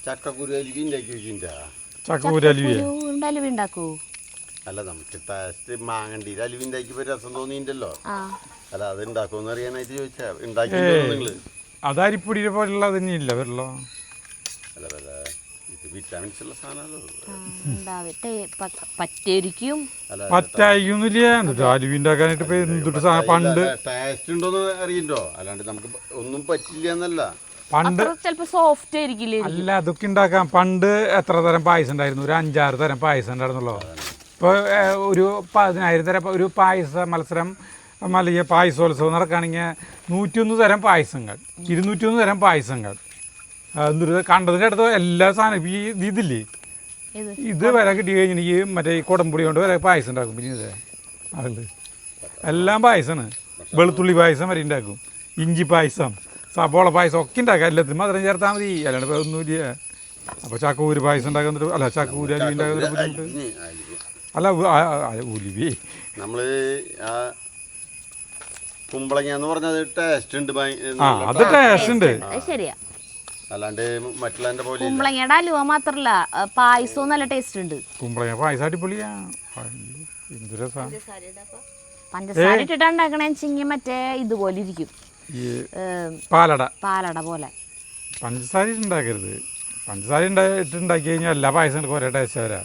ചക്കക്കുരു അലുവി ഉണ്ടാക്കി വെച്ചിട്ടാ. അലുവ ഉണ്ടാക്കൂ? അല്ല, നമുക്ക് ടേസ്റ്റ് മാങ്ങണ്ടീര് അലുവി ഉണ്ടാക്കിയപ്പോ രസം തോന്നിയിട്ടല്ലോ. അല്ല, അത് ഉണ്ടാക്കുമെന്ന് അറിയാനായിട്ട് ചോദിച്ചാ. ഉണ്ടാക്കിയോ നിങ്ങള്? അത് അരിപ്പൊടിയെ പോലുള്ള തന്നെയില്ല വെള്ളം. അല്ല വല്ല ഇത് വിറ്റാമിൻസ് ഉള്ള സാധനമല്ലോ. പറ്റായിരിക്കും. പറ്റായിക്കൊന്നുമില്ല. അലുവി ഉണ്ടാക്കാനായിട്ട് പണ്ട് ടേസ്റ്റ് ഉണ്ടോന്ന് അറിയണ്ടോ? അല്ലാണ്ട് നമുക്ക് ഒന്നും പറ്റില്ല എന്നല്ല. പണ്ട് ചിലപ്പോ സോഫ്റ്റ് ആയിരിക്കില്ലേ? അല്ല, അതൊക്കെ ഉണ്ടാക്കാം. പണ്ട് എത്ര തരം പായസം ഉണ്ടായിരുന്നു? ഒരു 5-6 തരം പായസം ഉണ്ടായിരുന്നല്ലോ. ഇപ്പോൾ ഒരു 10,000 തരം ഒരു പായസ മത്സരം അല്ലെങ്കിൽ പായസോത്സവം നടക്കുകയാണെങ്കിൽ 101 തരം പായസങ്ങൾ, 201 തരം പായസങ്ങൾ. കണ്ടതിൻ്റെ അടുത്ത് എല്ലാ സാധനം ഇതില്ലേ, ഇത് വരെ കിട്ടി കഴിഞ്ഞെനിക്ക് മറ്റേ ഈ കുടംപൊടി കൊണ്ട് വരെ പായസം ഉണ്ടാക്കും. പിന്നെ ഇത് അതുണ്ട്, എല്ലാം പായസമാണ്. വെളുത്തുള്ളി പായസം വരെ ഉണ്ടാക്കും, ഇഞ്ചി പായസം, സബോള പായസം ഒക്കെ ഉണ്ടാക്കാം. എല്ലാത്തിനും മധുരം ചേർത്താൽ മതി, അല്ലാണ്ട് ഇപ്പോൾ ഒന്നുമില്ല. അപ്പോൾ ചക്കൂര് പായസം ഉണ്ടാക്കുന്നിട്ട് അല്ല, ചക്കൂര് അലുവി ഉണ്ടാകുന്നൊരു ബുദ്ധിമുട്ട് അല്ല. ഉലുവി നമ്മള് കുമ്പളങ്ങ എന്ന് പറഞ്ഞത് ടേസ്റ്റ് ഉണ്ട്, അത് ടേസ്റ്റ് ഉണ്ട്. ശരിയാ. അല്ലാണ്ട് മറ്റുള്ള പോലെ കുമ്പളങ്ങയുടെ അലുവ മാത്രല്ല, പായസവും നല്ല ടേസ്റ്റ് ഉണ്ട്. കുമ്പളങ്ങ പായസം അടിപൊളിയാ. എന്ത് രസാ. പഞ്ചസാര ഇട്ടിട്ട് ഉണ്ടാക്കണെച്ചെങ്കിൽ മറ്റേ ഇതുപോലെ ഇരിക്കും, പാലട പോലെ. പഞ്ചസാര ഉണ്ടാക്കരുത്. പഞ്ചസാര ഇട്ടുണ്ടാക്കി കഴിഞ്ഞാൽ എല്ലാ പായസങ്ങൾക്കും ഒരേ ടേസ്റ്റ് വരാ.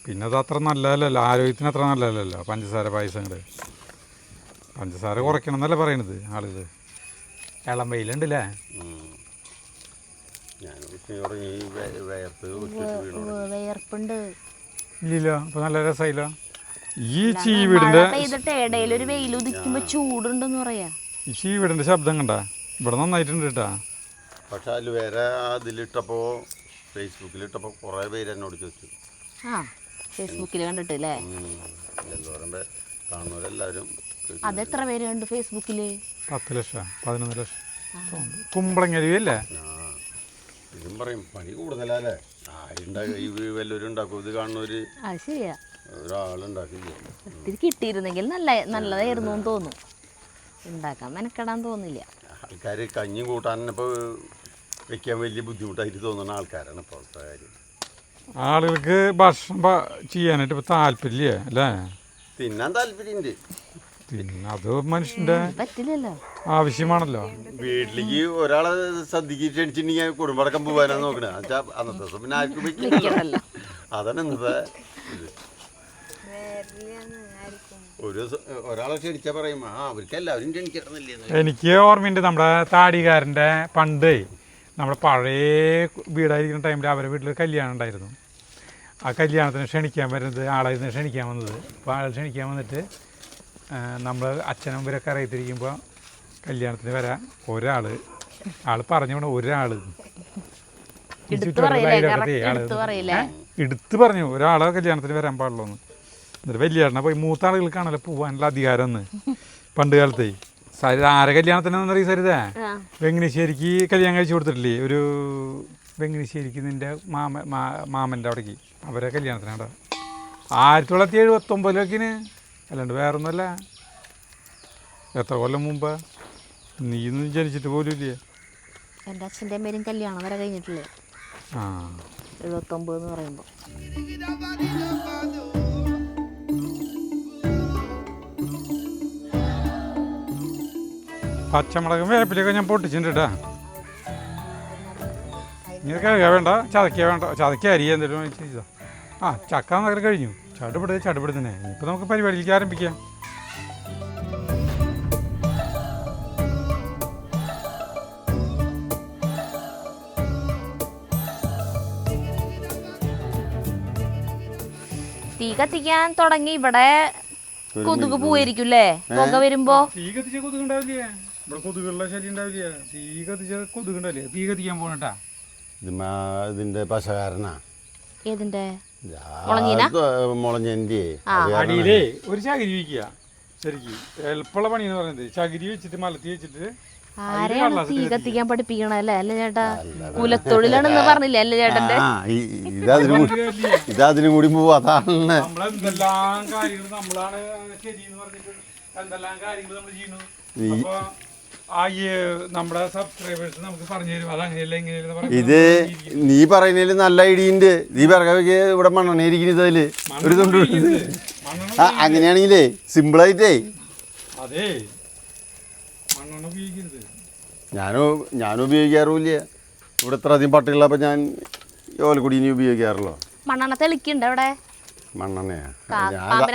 പിന്നെ അത് അത്ര നല്ലതല്ലല്ലോ, ആരോഗ്യത്തിന് അത്ര നല്ലതല്ലല്ലോ പഞ്ചസാര പായസങ്ങൾ. പഞ്ചസാര കുറയ്ക്കണം എന്നല്ലേ പറയണത് ആളുകൾ. ഇളം വെയിലുണ്ടല്ലേ? വേർപ്പുണ്ട്. ഇല്ലല്ലോ, അപ്പൊ നല്ല രസമായില്ലോ. ഈ ചീവീടിന്റെ ഇടയിൽ ഒരു വെയിൽ ഉദിക്കുമ്പോ ചൂടുണ്ടെന്ന് പറയാ. ഈ ചീവീടിന്റെ ശബ്ദം കണ്ടാ ഇവിടെ നന്നായിട്ടുണ്ട് കേട്ടാ. പക്ഷെ അതിൽ വേറെ അതിലിട്ടപ്പോ ഫേസ്ബുക്കിലിട്ടപ്പോ കുറെ പേര് എന്നോട് ചോദിച്ചു. ഫേസ്ബുക്കിൽ കണ്ടിട്ടില്ലേ? കാണുന്നവരെല്ലാവരും. അതെത്ര പേര് കണ്ടു ഫേസ്ബുക്കില്? 10 ലക്ഷം 11 ലക്ഷം. കുമ്പളങ്ങ അല്ലേ? ഇതും പറയും പണി കൂടുതലല്ലേ, വല്ലവരും ഉണ്ടാക്കും. ഇത് കാണുന്നവര് ശരിയാ, ഒരാളുണ്ടാക്കില്ല. ഇത് കിട്ടിയിരുന്നെങ്കിൽ നല്ലതായിരുന്നു എന്ന് തോന്നും. ഉണ്ടാക്കാൻ മെനക്കെടാൻ തോന്നില്ല. ആൾക്കാർ കഞ്ഞി കൂട്ടാൻ ഇപ്പോൾ വെക്കാൻ വലിയ ബുദ്ധിമുട്ടായിട്ട് തോന്നുന്ന ആൾക്കാരാണ് ഇപ്പോഴത്തെ കാര്യം. ആളുകൾക്ക് ഭക്ഷണം ചെയ്യാനായിട്ട് ഇപ്പൊ താല്പര്യ അല്ലേ? തിന്നാൻ താല്പര്യമുണ്ട്. പിന്നെ അത് മനുഷ്യന്റെ പറ്റില്ലല്ലോ, ആവശ്യമാണല്ലോ. വീട്ടിലേക്ക് ഒരാളെ സദ്യക്ക് ക്ഷണിച്ചിട്ടുണ്ടെങ്കിൽ കുടുംബടക്കം പോകാനാണ് നോക്കണേ. അന്നത്തെ ദിവസം പിന്നെ ആർക്കും വെക്കില്ലല്ലോ. അതാണ് ഇന്നത്തെ ഇത്. ഒരാളെ ക്ഷണിച്ചാൽ പറയും അവർക്ക് എല്ലാവരും ക്ഷണിക്കണമെന്നില്ലേ. എനിക്ക് ഓർമ്മയുണ്ട്, നമ്മുടെ താടികാരൻ്റെ പണ്ട് നമ്മുടെ പഴയ വീടായിരിക്കുന്ന ടൈമിൽ അവരുടെ വീട്ടിൽ കല്യാണം ഉണ്ടായിരുന്നു. ആ കല്യാണത്തിന് ക്ഷണിക്കാൻ വരുന്നത് ആളായിരുന്നു ക്ഷണിക്കാൻ വന്നത്. അപ്പോൾ ആൾ ക്ഷണിക്കാൻ വന്നിട്ട് നമ്മൾ അച്ഛനും ഇവരൊക്കെ അറിയത്തിരിക്കുമ്പോൾ കല്യാണത്തിന് വരാൻ ഒരാൾ ആള് പറഞ്ഞു ഒരാള് ഈ എടുത്ത് ചുറ്റുവട്ടത്തുള്ള പറയില്ലേ അയൽവക്കത്തെ കറക്റ്റ് ആള് എടുത്ത് പറയില്ലേ എടുത്ത് പറഞ്ഞു ഒരാളെ കല്യാണത്തിന് വരാൻ പാടുള്ളൂ എന്ന്. എന്നിട്ട് വലിയ ചേട്ടനെ പോയി മൂത്ത ആളുകൾക്കാണല്ലോ പോകാനുള്ള അധികാരം എന്ന് പണ്ട് കാലത്തെ. സരിത ആരെ കല്യാണത്തിനെന്നറിയ സരിത വെങ്ങനശ്ശേരിക്ക് കല്യാണം കഴിച്ചു കൊടുത്തിട്ടില്ലേ ഒരു വെങ്ങനശ്ശേരിക്ക് നിൻ്റെ മാമൻ്റെ അവിടേക്ക് അവരെ കല്യാണത്തിനാണ് 1979 അല്ലാണ്ട് വേറൊന്നുമല്ല. എത്ര കൊല്ലം മുമ്പ് നീയൊന്നും ജനിച്ചിട്ട് പോലും ഇല്ലേ. എൻ്റെ അച്ഛൻ്റെ അമ്മേരും കല്യാണം വരെ കഴിഞ്ഞിട്ടില്ലേ ആ 79 എന്ന് പറയുമ്പോൾ. പച്ചമുളകും വേപ്പിലൊക്കെ ഞാൻ പൊട്ടിച്ചിട്ടുണ്ട് കേട്ടാ. ഇങ്ങനെ കഴുകാൻ വേണ്ട, ചതയ്ക്കാൻ വേണ്ട, ചതയ്ക്കാൻ അരിയ എന്തെങ്കിലും ചെയ്താ. ആ ചക്ക നഗരം കഴിഞ്ഞു. ചടുപെടുത്തന്നെ. ഇപ്പം നമുക്ക് പരിപാടിയിലേക്ക് ആരംഭിക്കാം. തീ കത്തിക്കാൻ തുടങ്ങി. ഇവിടെ കൊതുക് പോയിരിക്കുംല്ലേ പുക വരുമ്പോ. തീ കത്തിച്ച കൊതുക് ഉണ്ടാവില്ലേ? ഇവിടെ കൊതുകുള്ള ശല്യം ഉണ്ടാവില്ല. തീ കത്തിച്ച കൊതുക് ഉണ്ടാവില്ലേ? തീ കത്തിക്കാൻ പോകണട്ടാ. ഇതിന്റെ പശകാരനാ. ഏതിന്റെ? മുളഞ്ഞെന്റെ അടിയിലേ ഒരു ചകിരി വയ്ക്കുക. ശരിക്കും എളുപ്പമുള്ള പണി എന്ന് പറയുന്നത് ചകിരി വെച്ചിട്ട് മലത്തി വെച്ചിട്ട്. ആരെയാണ് തീ കത്തിക്കാൻ പഠിപ്പിക്കണല്ലേ? അല്ല ചേട്ടാ കുലത്തൊഴിലാണെന്ന് പറഞ്ഞില്ലേ അല്ലേ ചേട്ടന്റെ? ഇതതിനും കൂടി പോവും. അതാണ് നമ്മളെന്തെല്ലാം കാര്യങ്ങൾ നമ്മളാണ് ശരിയെന്ന് പറഞ്ഞിട്ട് എന്തെല്ലാം കാര്യങ്ങൾ നമ്മൾ ചെയ്യുന്നു. അപ്പൊ നമ്മുടെ സബ്സ്ക്രൈബേഴ്സ് നമുക്ക് പറഞ്ഞു തരും അതങ്ങനെയല്ല ഇങ്ങനെയല്ല. ഇത് നീ പറയുന്നതിൽ നല്ല ഐഡിയ ഉണ്ട്. നീ പിറകെ ഇവിടെ മണ്ണെണ്ണ ഇരിക്കുന്നത് അതില് ഒരു തൊണ്ട് അങ്ങനെയാണെങ്കിലേ സിമ്പിളായിട്ടേ. അതെ മണ്ണെണ്ണ ഉപയോഗിക്കരുത്. ഞാനും ഉപയോഗിക്കാറുമില്ല. ഇവിടെ ഇത്ര അധികം പട്ടികളപ്പോൾ ഞാൻ ഓലക്കുടീനെ ഉപയോഗിക്കാറുള്ളൂ. മണ്ണെണ്ണ തെളിക്കുണ്ട് അവിടെ. മണ്ണെണ്ണയാ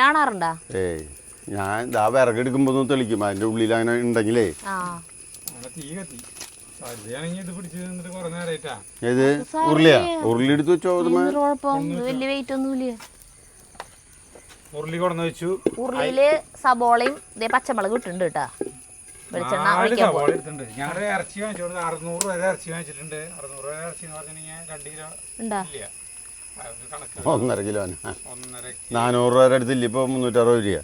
കാണാറുണ്ടാ? ഏയ് ഞാൻ ഇതാ വിറകെടുക്കുമ്പോ ഒന്ന് തെളിക്കും. അതിന്റെ ഉള്ളിൽ അങ്ങനെ ഉണ്ടെങ്കിലേ. ഏത് ഉരുളിയാ? ഉരുളി എടുത്ത് വെച്ചോ. വലിയ വെയിറ്റ് ഒന്നുമില്ല. ഉരുളി കൊണ്ടു വെച്ചു. ഉരുളിയില് സബോളയും പച്ചമുളക് ഇട്ടുണ്ട് കേട്ടാ. വെളിച്ചെണ്ണ ഞങ്ങളുടെ ഇറച്ചി വാങ്ങിച്ചോണ്ട് 600 വരെ ഇറച്ചി വാങ്ങിച്ചിട്ടുണ്ട്. 600 വരെ ഇറച്ചി എന്ന് പറഞ്ഞാൽ 2 കിലോ ഉണ്ടാ. 1.5 കിലോന് 400 രൂപ അടുത്തില്ല. ഇപ്പോൾ 360 രൂപ.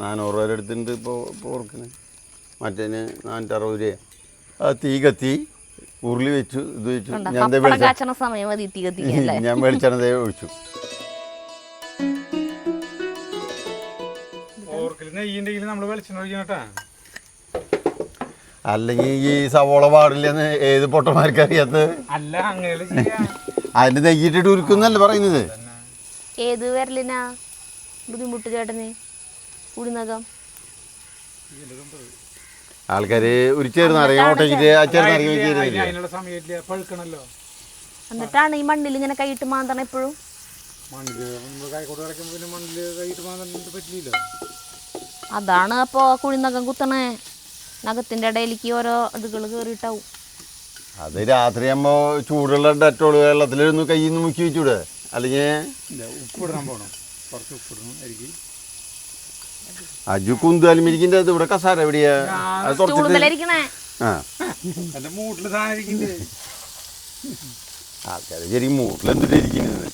400 രൂപ അടുത്തുണ്ട് ഇപ്പോൾ പോർക്കിന്. മറ്റേന് 460 രൂപ. തീ കത്തി ഉരുളി വെച്ചു. ഇത് വെച്ചു. ഞാൻ വെളിച്ചെണ്ണ ഒഴിച്ചു. അല്ലെങ്കിൽ ഈ സവോള പാടില്ലെന്ന് ഏത് പൊട്ടന്മാർക്ക് അറിയാത്തത്? അല്ല അങ്ങനെയല്ല. അതിന്റെ നെയ്യിട്ടിട്ട് ഉരുക്കുന്നല്ലേ പറയുന്നത്. ഏത് വരലിനാ ബുദ്ധിമുട്ട് ചേട്ടന്? കുടിനകം ആൾക്കാര് ഒരു ചെറുനാരങ്ങ ഓട്ടേച്ചിട്ട് ആ ചെറുനാരങ്ങ എന്നിട്ടാണ് ഈ മണ്ണിൽ ഇങ്ങനെ കൈയിട്ട് മാന്തണം എപ്പോഴും. അതാണ് അപ്പോ കുഴിനകം കുത്തണേ. നഖത്തിന്റെ ഇടയിലേക്ക് ഓരോ ഇതുകൾ കേറിയിട്ടാവും. അത് രാത്രിയാകുമ്പോ ചൂടുള്ള ഡെറ്റോൾ വെള്ളത്തിലൊന്ന് കയ്യിൽ നിന്ന് മുക്കി വെച്ചൂടെ? അല്ലെങ്കിൽ ഉപ്പിടാൻ പോണം. കുറച്ച് ഉപ്പിടണം അരിക്ക്. അജു കുന്താലിമിരിക്കിന്റെ ഇവിടെ കസാര എവിടെയാ? ആൾക്കാര് ശരിക്കും മൂട്ടിലെന്തിട്ട് ഇരിക്കുന്നത്?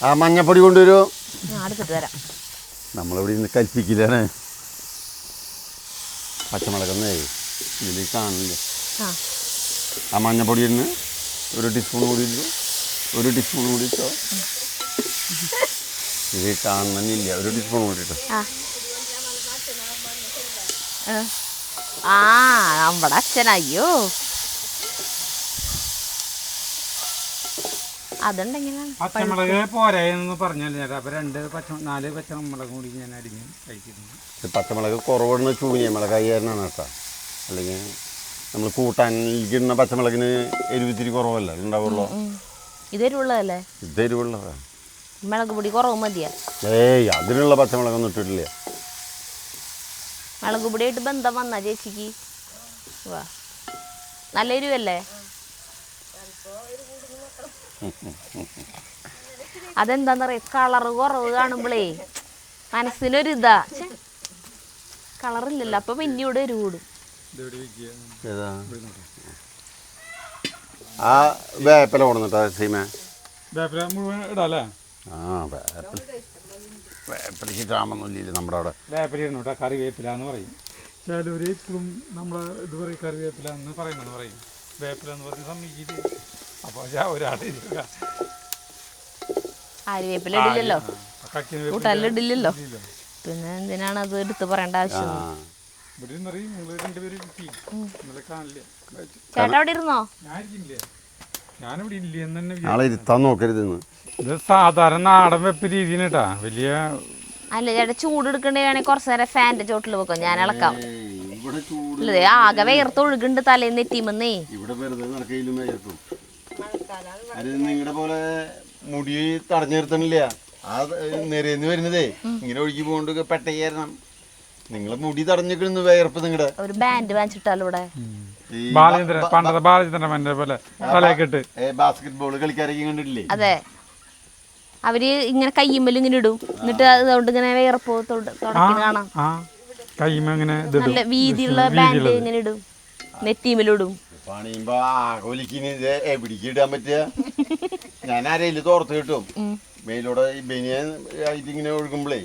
ആ മഞ്ഞപ്പൊടി കൊണ്ടുവരുമോ? നമ്മളിവിടെ ഇന്ന് കൽപ്പിക്കില്ലാണ്. പച്ചമുളകൊന്നേ ഇതിൽ കാണില്ല. ആ മഞ്ഞപ്പൊടി ഇന്ന് 1 ടീസ്പൂൺ കൂടി ഇട്ടു. 1 ടീസ്പൂൺ കൂടി ഇട്ടോ. ഇത് കാണുന്നില്ല. 1 ടീസ്പൂൺ കൂടി ഇട്ടോ. നമ്മുടെ അച്ഛനയ്യോ അതുണ്ടെങ്കിലാണ്. പച്ചമുളക് പോരായെന്ന് പറഞ്ഞാൽ ചേട്ടാ. അപ്പൊ 4 പച്ചമുളക് കൂടി ഞാൻ അരിഞ്ഞ് കഴിച്ചിരുന്നു. പച്ചമുളക് കുറവുള്ള ചൂനിയ മുളകായിരുന്നു കേട്ടോ. അല്ലെങ്കിൽ നമ്മൾ കൂട്ടാനിരിക്കുന്ന പച്ചമുളകിന് എരിവിത്തിരി കുറവല്ല ഉണ്ടാവുള്ളൂ. ഇതെരുവുള്ളതല്ലേ? ഇതെരിവുള്ളതാ. മുളക് പൊടി കുറവ് മതിയാ? ഏയ് അതിനുള്ള പച്ചമുളകൊന്നും ഇട്ടിട്ടില്ല. മുളക് പൊടിയായിട്ട് ബന്ധം വന്നാ ചേച്ചിക്ക്? വാ നല്ല എരിവല്ലേ? അതെന്താന്നറിയ കളറ് കുറവ് കാണുമ്പോഴേ മനസ്സിനൊരു ഇതാ കളറില്ലല്ലോ അപ്പൊ പിന്നെ ഇവിടെ ഒരു കൂടും. ഏതാ ആ വേപ്പില കൊടുന്നിട്ടാ സീമ വേപ്പില മുഴുവൻ ഇടാല്ലേ? ആ വേപ്പിലക്ക് ക്ഷാമൊന്നുമില്ല നമ്മുടെ അവിടെ. വേപ്പില ഇടണം കേട്ടോ, കറിവേപ്പില എന്ന് പറയും ചിലവർ. ഇപ്പോഴും നമ്മളെ ഇത് പറയും കറിവേപ്പില എന്ന് പറയുന്നത് പറയും, വേപ്പില എന്ന് പറഞ്ഞ സമ്മതിക്കില്ല. അപ്പോൾ ഒരാളില്ല ആര്യവേപ്പില ഇടില്ലല്ലോ, കൂട്ടാലിടില്ലല്ലോ, പിന്നെ എന്തിനാണ് അത് എടുത്ത് പറയേണ്ട ആവശ്യം? ചേട്ടാ അവിടെ ഇരുന്നോ? ഞാനിവിടെ ഇല്ല എന്ന് തന്നെ. ആളെ ഇരുത്താൻ നോക്കരുത്. ഇത് സാധാരണ നാടൻ വെപ്പ് രീതിന് കേട്ടാ, വലിയ അല്ല ചേട്ടാ ചൂട് എടുക്കണ്ടേ വേണേ കുറച്ച് നേരം ഫാൻ്റെ ചോട്ടിൽ വെക്കാം, ഞാൻ ഇളക്കാം. ഇല്ലേ ആകെ വേർത്ത് ഒഴുകുണ്ട് തലേന്ന് നെറ്റിമെന്നേ. ഇവിടെ വെറുതെ നടക്കയിലും വേർക്കും. അത് നിങ്ങളുടെ പോലെ മുടി തടഞ്ഞു നിർത്തണില്ല, ആ നിരന്ന് വരുന്നതേ ഇങ്ങനെ ഒഴുകി പോകൊണ്ട് പെട്ടയാരണം. നിങ്ങളെ മുടി തടഞ്ഞിരിക്കുന്നു വേർപ്പ്. നിങ്ങളുടെ ഒരു ബാൻഡ് വാങ്ങിച്ചിട്ടാലോ ഇവിടെ പണ്ടത്തെ ബാലചന്ദ്രന്റെ പോലെ തലയൊക്കെ ബാസ്കറ്റ് ബോൾ കളിക്കാരൊക്കെ കണ്ടിട്ടില്ലേ? അതെ, അവര് ഇങ്ങനെ കയ്യുമ്മലും ഇങ്ങനെ ഇടും, എന്നിട്ട് അതുകൊണ്ട് ഇങ്ങനെ വേർപ്പ് തുടക്കി കാണാം. നല്ല വീതിയുള്ള ബാൻഡ് ഇങ്ങനെ ഇടും, നെറ്റീമിലിടും. പണിയുമ്പോ ആകോലിക്കിന് ഇത് എവിടേക്ക് ഇടാൻ പറ്റുക? ഞാൻ ആരെയും തോർത്ത് കിട്ടും മേലോടെ ആയിട്ട് ഇങ്ങനെ ഒഴുകുമ്പോഴേ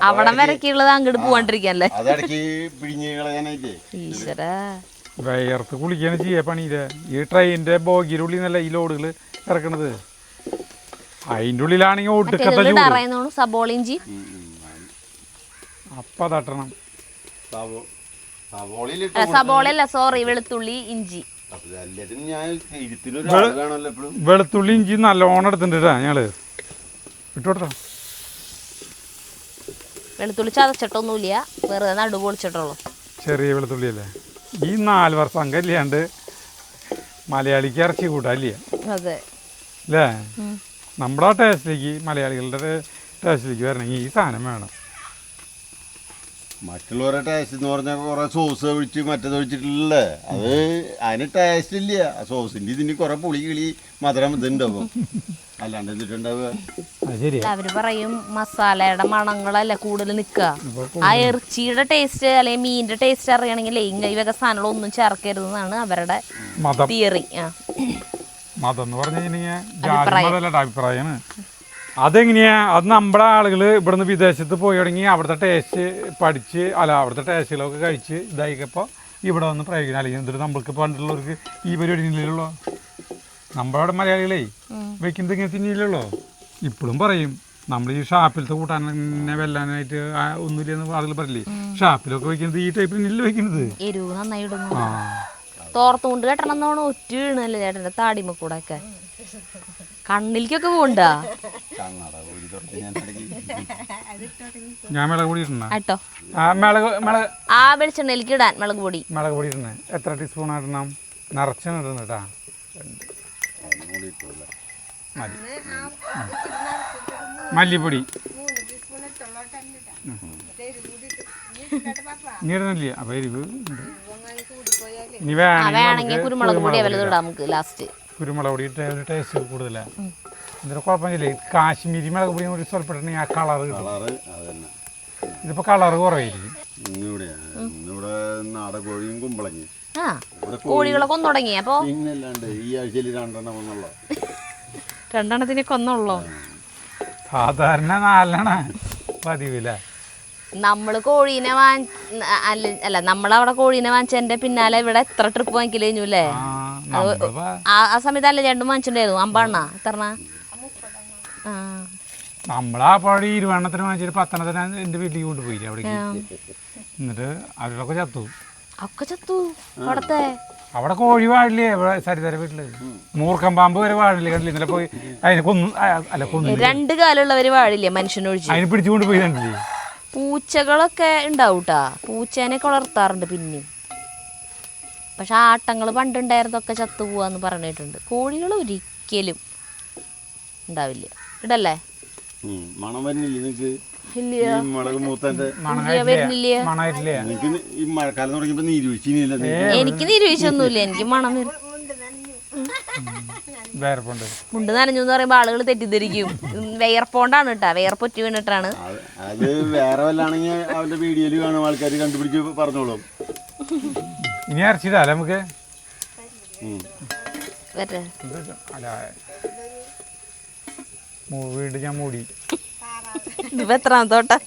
അവിടെ വരക്കുള്ളത് അങ്ങോട്ട് പോവാണ്ടിരിക്കല്ലേ, അതടക്കി പിഴിഞ്ഞ് കളയാനായിട്ടേ. ഈശ്വരാ, വയർത്ത് കുളിക്കാണ് ചെയ്യാ പണിയില്ല. ഈ ട്രെയിനിന്റെ ബോഗിയുടെ ഉള്ളിൽ നിന്നല്ല ഈ ലോഡുകൾ ഇറക്കണത്, അതിൻ്റെ ഉള്ളിലാണെങ്കിൽ ഒടുക്കത്തെ സബോളിഞ്ചി അപ്പ തട്ടണം. സബോളല്ല, സോറി, വെളുത്തുള്ളി ഇഞ്ചി. വെളുത്തുള്ളി ഇഞ്ചി നല്ലോണം എടുത്തിട്ടാ ഞങ്ങള് ഇട്ടോട്ടോ. വെളുത്തുള്ളി ചതച്ചിട്ടൊന്നുമില്ല, വെറുതെ നടു പൊളിച്ചിട്ടുള്ളൂ. ചെറിയ വെളുത്തുള്ളി അല്ലേ? ഈ 4 വർഷം അങ്കല്ലാണ്ട് മലയാളിക്ക് ഇറച്ചി കൂട്ടാല്ലേ? അതെ അല്ലേ? നമ്മുടെ ടേസ്റ്റിലേക്ക്, മലയാളികളുടെ ടേസ്റ്റിലേക്ക് വരണമെങ്കിൽ ഈ സാധനം വേണം. മറ്റുള്ളവരുടെ ടേസ്റ്റ് എന്ന് പറഞ്ഞാൽ കുറെ സോസ് ഒഴിച്ച് മറ്റേത് ഒഴിച്ചിട്ടില്ലേ, അത് അതിന് ടേസ്റ്റ് ഇല്ല. ആ സോസിന്റെ ഇതിന് കുറെ പുളി കിളി മധുരം ഇതുണ്ടാവും, അല്ലാണ്ട് എന്നിട്ടുണ്ടാവുക. അവര് പറയും മസാലയുടെ മണങ്ങളല്ല കൂടുതൽ നിക്കുക, ആ ഇറച്ചിയുടെ ടേസ്റ്റ് അല്ലെങ്കിൽ മീനിന്റെ ടേസ്റ്റ് അറിയണമെങ്കിൽ ഇങ്ങനെ ഇവക സാധനങ്ങളൊന്നും ചേർക്കരുതെന്നാണ് അവരുടെ തിയറി. മതം എന്ന് പറഞ്ഞു കഴിഞ്ഞാൽ അഭിപ്രായമാണ്. അതെങ്ങനെയാ? അത് നമ്മുടെ ആളുകൾ ഇവിടുന്ന് വിദേശത്ത് പോയി തുടങ്ങി അവിടുത്തെ ടേസ്റ്റ് പഠിച്ച് അവിടുത്തെ ടേസ്റ്റുകളൊക്കെ കഴിച്ച് ഇതായിക്കപ്പോൾ ഇവിടെ വന്ന് പ്രയോഗിക്കണം. അല്ലെങ്കിൽ എന്നിട്ട് നമ്മൾക്ക് പണ്ടുള്ളവർക്ക് ഈ പരിപാടി ഇല്ലല്ലോ. നമ്മളവിടെ മലയാളികളെ വെക്കുന്നത് ഇങ്ങനെ തിന്നില്ലല്ലോ. ഇപ്പോഴും പറയും നമ്മൾ ഈ ഷാപ്പിലത്തെ കൂട്ടാനെ വെല്ലാനായിട്ട് ഒന്നുമില്ലെന്ന് ആളുകൾ പറയില്ലേ, ഷാപ്പിലൊക്കെ വെക്കുന്നത് ഈ ടൈപ്പിൽ നെല്ല് വെക്കുന്നത്. എരിവ് നന്നായി ഇടുന്നു, തോർത്തുകൊണ്ട് കെട്ടണം എന്നാണ് ഒറ്റ വീണല്ലേ ചേട്ടൻ്റെ താടിമ കൂടെ ഒക്കെ. കണ്ണിലേക്കൊക്കെ പോണ്ട. ഞാൻ മുളക് പൊടി ഇടണോ? കേട്ടോ, ആ വെളിച്ചെണ്ണയിലേക്ക് ഇടാൻ മുളക് പൊടി. മുളക് പൊടി ഇടണേ എത്ര ടീസ്പൂൺ ഇടണം? നിറച്ചാണ് ഇടുന്നത് കേട്ടാ. മല്ലിപ്പൊടി ഇനി ഇടുന്നില്ല, അപ്പൊ എരിവ് ഇനി വേണമെങ്കിൽ കുരുമുളക് പൊടി വല്ലതും ഇടാം നമുക്ക് ലാസ്റ്റ്. കുരുമുളക് പൊടി ഇട്ട ഒരു ടേസ്റ്റ് കൂടുതലാണ്. എന്നിട്ട് കുഴപ്പമില്ലേ, കാശ്മീരി മുളക് പൊടിയും കൂടി സ്വല്പട്ടുണ്ടെങ്കിൽ ആ കളറ് കിട്ടും. ഇതിപ്പോ കളറ് കുറവായിരിക്കും. നാടൻ കോഴിയും കുമ്പളങ്ങി കോഴികളെ കൊന്നു തുടങ്ങി. അപ്പൊ ഈ ആഴ്ചയിൽ 2 കൊന്നുള്ളോ? സാധാരണ 4 പതിവില്ല. നമ്മള് കോഴീനെ അല്ല നമ്മളവിടെ കോഴീനെ വാങ്ങിച്ചതിന്റെ പിന്നാലെ ഇവിടെ എത്ര ട്രിപ്പ് വാങ്ങിക്കല് കഴിഞ്ഞു അല്ലേ? ആ സമയത്ത് അല്ല ചേട്ടൻ വാങ്ങിച്ചിട്ടുണ്ടായിരുന്നു 50 എത്ര? നമ്മളാ പഴി 20 വാങ്ങിച്ചിട്ട് 10 എന്റെ വീട്ടിലേക്ക് കൊണ്ടുപോയില്ലേ അവിടേക്ക്. എന്നിട്ട് അവരൊക്കെ ചത്തു. ഒക്കെ ചത്തു. അവിടത്തെ അവിടെ കോഴി വാഴില്ലേ സരിതര വീട്ടില്? മൂർക്കം പാമ്പ് വരെ വാഴില്ലേ? കണ്ടില്ല ഇന്നലെ പോയി അതിനെ കൊന്നു. അല്ല കൊന്നു. 2 കാലുള്ളവര് വാഴില്ലേ മനുഷ്യനൊഴിച്ച്? അതിനെ പിടിച്ചുകൊണ്ട് പോയി കണ്ടില്ലേ? പൂച്ചകളൊക്കെ ഉണ്ടാവൂട്ടാ, പൂച്ചേനെയൊക്കെ വളർത്താറുണ്ട് പിന്നെ. പക്ഷെ ആട്ടങ്ങൾ പണ്ടുണ്ടായിരുന്നതൊക്കെ ചത്തുപോവാന്ന് പറഞ്ഞിട്ടുണ്ട്. കോഴികൾ ഒരിക്കലും ഉണ്ടാവില്ല. ഇടല്ലേ? മണം വരുന്നില്ല നിങ്ങക്ക്? വരുന്നില്ല. ഈ മഴക്കാലം തുടങ്ങിയപ്പോ നീരുവീഴ്ച? എനിക്ക് നീരുവീഴ്ചൊന്നുമില്ല, എനിക്ക് മണം വരും. വേർപ്പുണ്ട്. മുണ്ട് നനഞ്ഞു എന്ന് പറയുമ്പോൾ ആളുകൾ തെറ്റിദ്ധരിക്കും. വിയർപ്പോണ്ടാണ് കേട്ടാ, വിയർപ്പൊറ്റി വീണിട്ടാണ്. അത് വേറെ വല്ലാണെങ്കിൽ അവന്റെ വീഡിയോയിൽ കാണും, ആൾക്കാർ കണ്ടുപിടിച്ച് പറഞ്ഞോളും. ഇനി ഇറച്ചിടാല്ലേ നമുക്ക്? വരട്ടെ. അല്ല വീട് ഞാൻ മൂടി. ഇതിപ്പോ എത്രാമത്തോട്ടാ?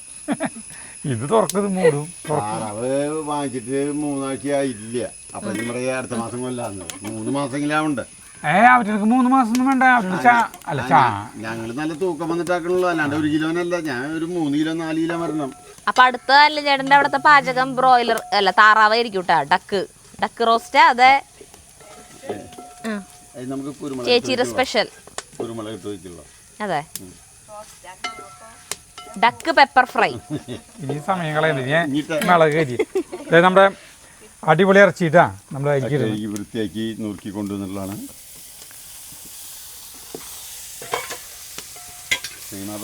ഇത് തുറക്കത് മൂടും. താറാവ് വാങ്ങിച്ചിട്ട് 3 ആഴ്ചയായില്ല. അപ്പൊ പറയാ അടുത്ത മാസം കൊല്ലാന്ന്. 3 മാസമെങ്കിലാവുണ്ട്. അവർക്ക് 3 മാസം വേണ്ട. അല്ല ഞങ്ങള് നല്ല തൂക്കം വന്നിട്ടാക്കണല്ലോ, അല്ലാണ്ട് 1 കിലോനല്ല. ഞാൻ ഒരു 3 കിലോ 4 കിലോ വരണം. അപ്പൊ അടുത്ത അല്ല ചേട്ടന്റെ അവിടുത്തെ പാചകം ബ്രോയിലർ അല്ല താറാവായിരിക്കും കേട്ടാ. ഡക്ക് റോസ്റ്റാ? അതെ, നമുക്ക് ചേച്ചിയുടെ സ്പെഷ്യൽ കുരുമുളക് ഇട്ട് വയ്ക്കുള്ളൂ. അതെ, ഡക്ക് പെപ്പർ ഫ്രൈ. ഇനി സമയം കളയുന്നത് ഞാൻ മുളക് കരി. അതായത് നമ്മുടെ അടിപൊളി ഇറച്ചിട്ടാ നമ്മൾ വൃത്തിയാക്കി നുറുക്കി കൊണ്ടുവന്നുള്ളതാണ്.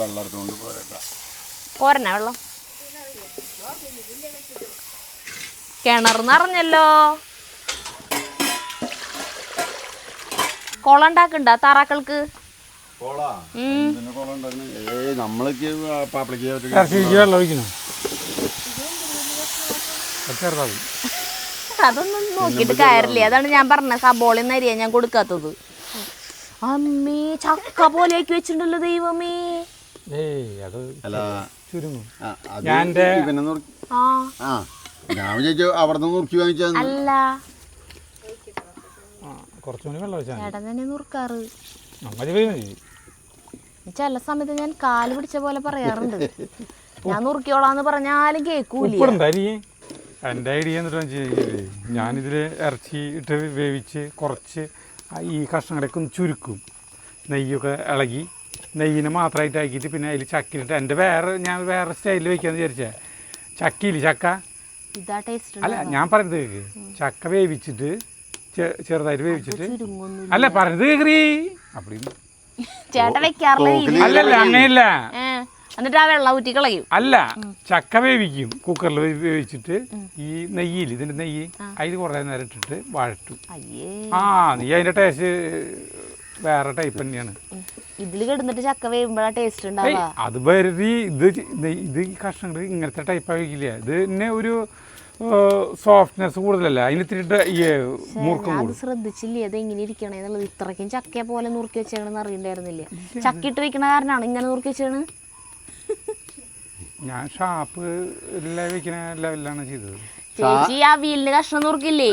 വെള്ളം എടുത്തുകൊണ്ട് പോരണ വെള്ളം കിണർന്നറിഞ്ഞല്ലോ. കുളം ഉണ്ടാക്കണ്ട താറാക്കൾക്ക്? നമ്മളൊക്കെ വെള്ളം ഒഴിക്കണം. അതൊന്നും നോക്കിയിട്ട് കാര്യമില്ല. അതാണ് ഞാൻ പറഞ്ഞ സബോള അരിയാ ഞാൻ കൊടുക്കാത്തത്. അമ്മേ, ചക്ക പോലെയാക്കി വെച്ചിട്ടുണ്ടല്ലോ ദൈവമേ. അല്ല ചേട്ടൻ തന്നെ നുറുക്കാറ്. ചില സമയത്ത് ഞാൻ കാല് പിടിച്ച പോലെ പറയാറുണ്ട്. ഞാൻ നുറുക്കിയോളാന്ന് പറഞ്ഞാലും കേൾക്കൂല. എൻ്റെ ഐഡിയ എന്നിട്ട് ഞാനിതിൽ ഇറച്ചി ഇട്ട് വേവിച്ച് കുറച്ച് ഈ കഷ്ണങ്ങളൊക്കെ ഒന്ന് ചുരുക്കും. നെയ്യൊക്കെ ഇളകി നെയ്യിനെ മാത്രമായിട്ട് ആക്കിയിട്ട് പിന്നെ അതിൽ ചക്കിലിട്ട് ഞാൻ വേറെ സ്റ്റൈലിൽ വയ്ക്കാമെന്ന് വിചാരിച്ചേ. ചക്കയില്ല ചക്ക, ഇതാ ടേസ്റ്റ്. അല്ല ഞാൻ പറയുന്നത് കേൾക്ക്. ചക്ക വേവിച്ചിട്ട് ചെറുതായിട്ട് വേവിച്ചിട്ട് അല്ല പറഞ്ഞത് കേൾക്കറി. അപ്പടി ചേട്ടൻ വെക്കാറില്ല. അല്ലല്ല അങ്ങനെയല്ല. എന്നിട്ട് ആ വെള്ളം ഊറ്റി കളയും. അല്ല, ചക്ക വേവിക്കും കുക്കറിൽ വേവിച്ചിട്ട് ഈ നെയ്യിൽ ഇതിന്റെ നെയ്യ് അതിൽ കുറേ നേരം ഇട്ടിട്ട് വഴറ്റും. നീ അതിന്റെ ടേസ്റ്റ് വേറെ ടൈപ്പ് തന്നെയാണ്. ഇതില് കിടന്നിട്ട് ചക്ക വേവുമ്പോഴാ ടേസ്റ്റ് ഉണ്ടാവുക. അത് വെറുതെ ഇത് ഈ കഷ്ണങ്ങൾ ഇങ്ങനത്തെ ടൈപ്പ് ആയിരിക്കില്ല. ഇത് തന്നെ ഒരു സോഫ്റ്റ്നെസ് കൂടുതലല്ല, അതിന് മൂർക്കം കൂടും. ശ്രദ്ധിച്ചില്ലേ അത് എങ്ങനെ ഇരിക്കണേ എന്നുള്ളത്? ഇത്രയ്ക്കും ചക്കയെ പോലെ നുറുക്കി വെച്ചേക്കണെന്ന് അറിയണ്ടായിരുന്നില്ല. ചക്കിട്ട് വെക്കണ കാരനാണ് ഇങ്ങനെ നുറുക്കി വെച്ചേണ്. ഞാൻ ഷാപ്പ് വെക്കുന്ന ലെവലിലാണ് ചെയ്തത്. ചേച്ചി ആ വീലിന് കഷ്ണം നുറുക്കില്ലേ,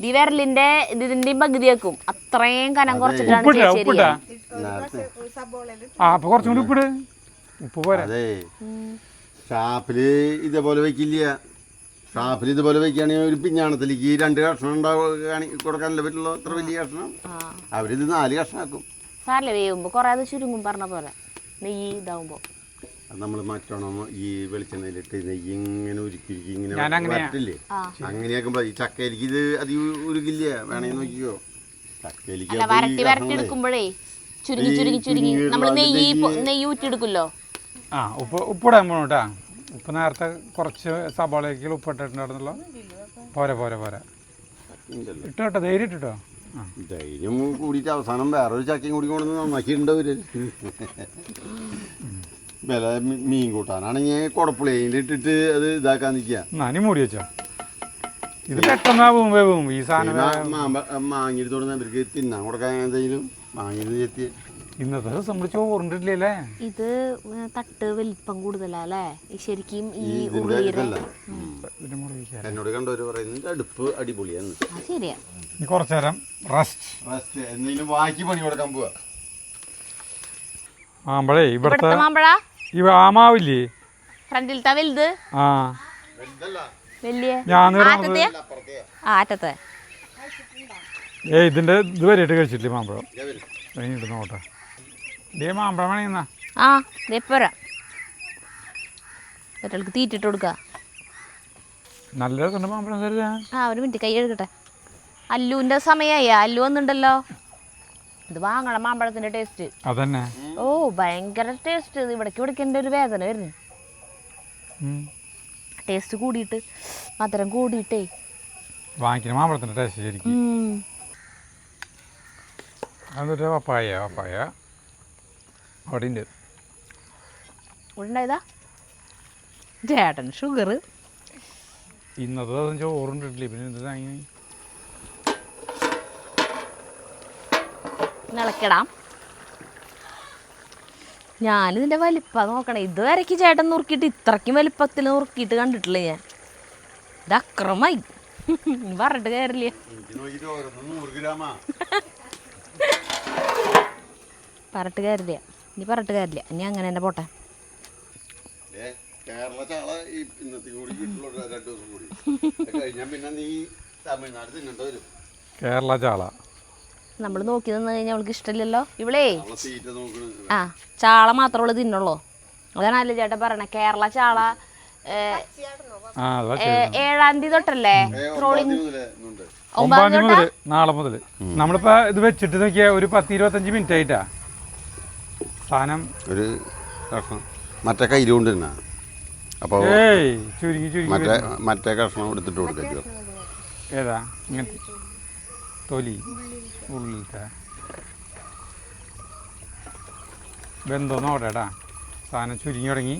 ഈ വിരലിന്റെ ഇതിന്റെയും പകുതി വെക്കും. അത്രയും കനം കുറച്ചിട്ടാണ് അപ്പൊ കുറച്ചും കൂടി ഉപ്പിട്. ഉപ്പ് പോരാ. ഷാപ്പില് ഇതേപോലെ വെക്കില്ല. ഷാപ്പിൽ ഇതുപോലെ വെക്കുകയാണെങ്കിൽ ഒരു പിഞ്ഞാണത്തിലേക്ക് 2 കഷ്ണം കൊടുക്കാനല്ലേ പറ്റുള്ളൂ. അത്ര വലിയ കഷ്ണം അവരിത് 4 കഷ്ണമാക്കും. സാരല്ലേ വേവുമ്പോ കൊറേ അത് ചുരുങ്ങും പറഞ്ഞ പോലെ നെയ്യ് ഇതാവുമ്പോ. അത് നമ്മൾ മറ്റോണം ഈ വെളിച്ചെണ്ണയിലിട്ട് നെയ്യ് ഇങ്ങനെ ഉരുക്കി ഇങ്ങനെ വരട്ടില്ലേ, അങ്ങനെയാക്കുമ്പോ ഈ ചക്കയിലേക്ക് ഇത് അധികം ഉരുക്കില്ല. വേണമെങ്കിൽ നോക്കിക്കോ. ചക്കയിലേക്ക് വരട്ടി എടുക്കുമ്പോഴേ ചുരുങ്ങി നമ്മള് നെയ്യ് ഊറ്റിയെടുക്കുമല്ലോ. ഉപ്പിടാൻ പോണോട്ടാ. ഉപ്പ് നേരത്തെ കുറച്ച് സബോളയ്ക്ക് ഉപ്പിട്ടിട്ടുണ്ടായിരുന്നല്ലോ. പോരാ ഇട്ടോ ധൈര്യം ഇട്ടോ. ധൈര്യം കൂടിയിട്ട് അവസാനം വേറൊരു ചക്കയും കൂടി കൊണ്ടു നന്നാക്കിയിട്ടുണ്ടാവര്. വില മീൻ കൂട്ടാനാണെങ്കിൽ കുടപ്പുളിയിലിട്ടിട്ട് അത് ഇതാക്കാൻ നിൽക്കുക. നാനി മൂടി വെച്ചോ. ഇത് പെട്ടെന്നാവും ഈ സാധനം. മാങ്ങിയിട്ട് തുടങ്ങി അവർക്ക് തിന്നാൻ കൊടുക്കാൻ എന്തെങ്കിലും മാങ്ങിയിട്ട് ചെത്തി. ഇന്നത്തെ ദിവസം നമ്മൾ ചോറുണ്ടില്ലേ? ഇത് തട്ട് വലിപ്പം കൂടുതലല്ലേ ശരിക്കും. ഈ എന്നോട് കണ്ടവര് പറയുന്നത് അടുപ്പ് അടിപൊളിയാന്ന്. ശരിയാ. കുറച്ചു നേരം റെസ്റ്റ് എന്തെങ്കിലും ബാക്കി പണി കൊടുക്കാൻ പോവാ. മാമ്പഴേ ഇവിടുത്തെ മാമ്പഴ ഈ ആമാവില്ലേ ഫ്രണ്ടിലത്തെ വലുത്. വലിയ ആറ്റത്തെ ഇതിന്റെ ഇത് വരെയായിട്ട് കഴിച്ചിട്ടില്ലേ മാമ്പഴം? കഴിഞ്ഞിട്ട് നോട്ടെ. മാമ്പഴം വേണമെന്നാ. പോരാ ഒരാൾക്ക് തീറ്റിട്ട് കൊടുക്ക. നല്ല രസമുണ്ട് മാമ്പഴം. ഒരു മിനിറ്റ് കൈ എടുക്കട്ടെ. അല്ലുവിന്റെ സമയമായി. അല്ലു വന്നിട്ടുണ്ടല്ലോ. ഇത് വാങ്ങണം മാമ്പഴത്തിന്റെ ടേസ്റ്റ്. അതന്നെ. ഭയങ്കര ടേസ്റ്റ്. ഇത് ഇവിടേക്ക് എൻ്റെ ഒരു വേദന വരുന്നു. ടേസ്റ്റ് കൂടിയിട്ട് മധുരം കൂടിയിട്ടേ വാങ്ങിക്കുന്ന മാമ്പഴത്തിന്റെ ടേസ്റ്റ് ശരിക്കും. അതൊരു പപ്പായ അവിടെ ഉണ്ട്. ഇവിടെ ഉണ്ടായതാ ചേട്ടൻ ഷുഗർ. ഇന്നത്തെ ദിവസം ചോറുണ്ടിട്ടില്ലേ, പിന്നെ എന്ത് താങ്ങി ഇളക്കിടാം. ഞാനിതിൻ്റെ വലിപ്പം നോക്കണേ. ഇതുവരെയ്ക്ക് ചേട്ടൻ നുറുക്കിയിട്ട് ഇത്രയ്ക്കും വലിപ്പത്തിൽ നുറുക്കിയിട്ട് കണ്ടിട്ടില്ല ഞാൻ. ഇത് അക്രമായി പറഞ്ഞിട്ട് കയറില്ല. പറഞ്ഞിട്ട് കയറില്ല, ഇനി പറഞ്ഞിട്ട് കയറില്ല. ഇനി അങ്ങനെ തന്നെ പോട്ടെ. കേരള ചാള ഇന്നത്തെ കൂടി കിട്ടുള്ളൂ, 2 ദിവസം കൂടി കഴിഞ്ഞാൽ പിന്നെ നീ തമിഴ്നാട് തിന്നേണ്ടി വരും. കേരള ചാള നമ്മൾ നോക്കി നിന്ന് കഴിഞ്ഞാൽ അവൾക്ക് ഇഷ്ടമില്ലല്ലോ. ഇവളേ തീറ്റ നോക്കണ ആ ചാള മാത്രമുള്ള തിന്നുള്ളൂ. അതാണ് അല്ല ചേട്ടൻ പറയണേ. കേരള ചാള 7-ാം തീയതി തൊട്ടല്ലേ ട്രോളിങ്? 9-ാം തീയതി മുതൽ, നാളെ മുതൽ. നമ്മളിപ്പോ ഇത് വെച്ചിട്ട് നോക്കിയാ ഒരു 10-25 മിനിറ്റ് ആയിട്ടാ സാധനം ഒരു കഷ്ണം മറ്റേ കയ്യിൽ കൊണ്ട് തന്നെ. അപ്പോൾ ചുരുങ്ങി മറ്റേ കഷ്ണം എടുത്തിട്ട് കൊടുക്കുക. ഏതാ ഇങ്ങനത്തെ തൊലി ഉള്ളിലത്തെ ബന്ധം നോക്കട്ടെടാ. സാധനം ചുരുങ്ങി തുടങ്ങി.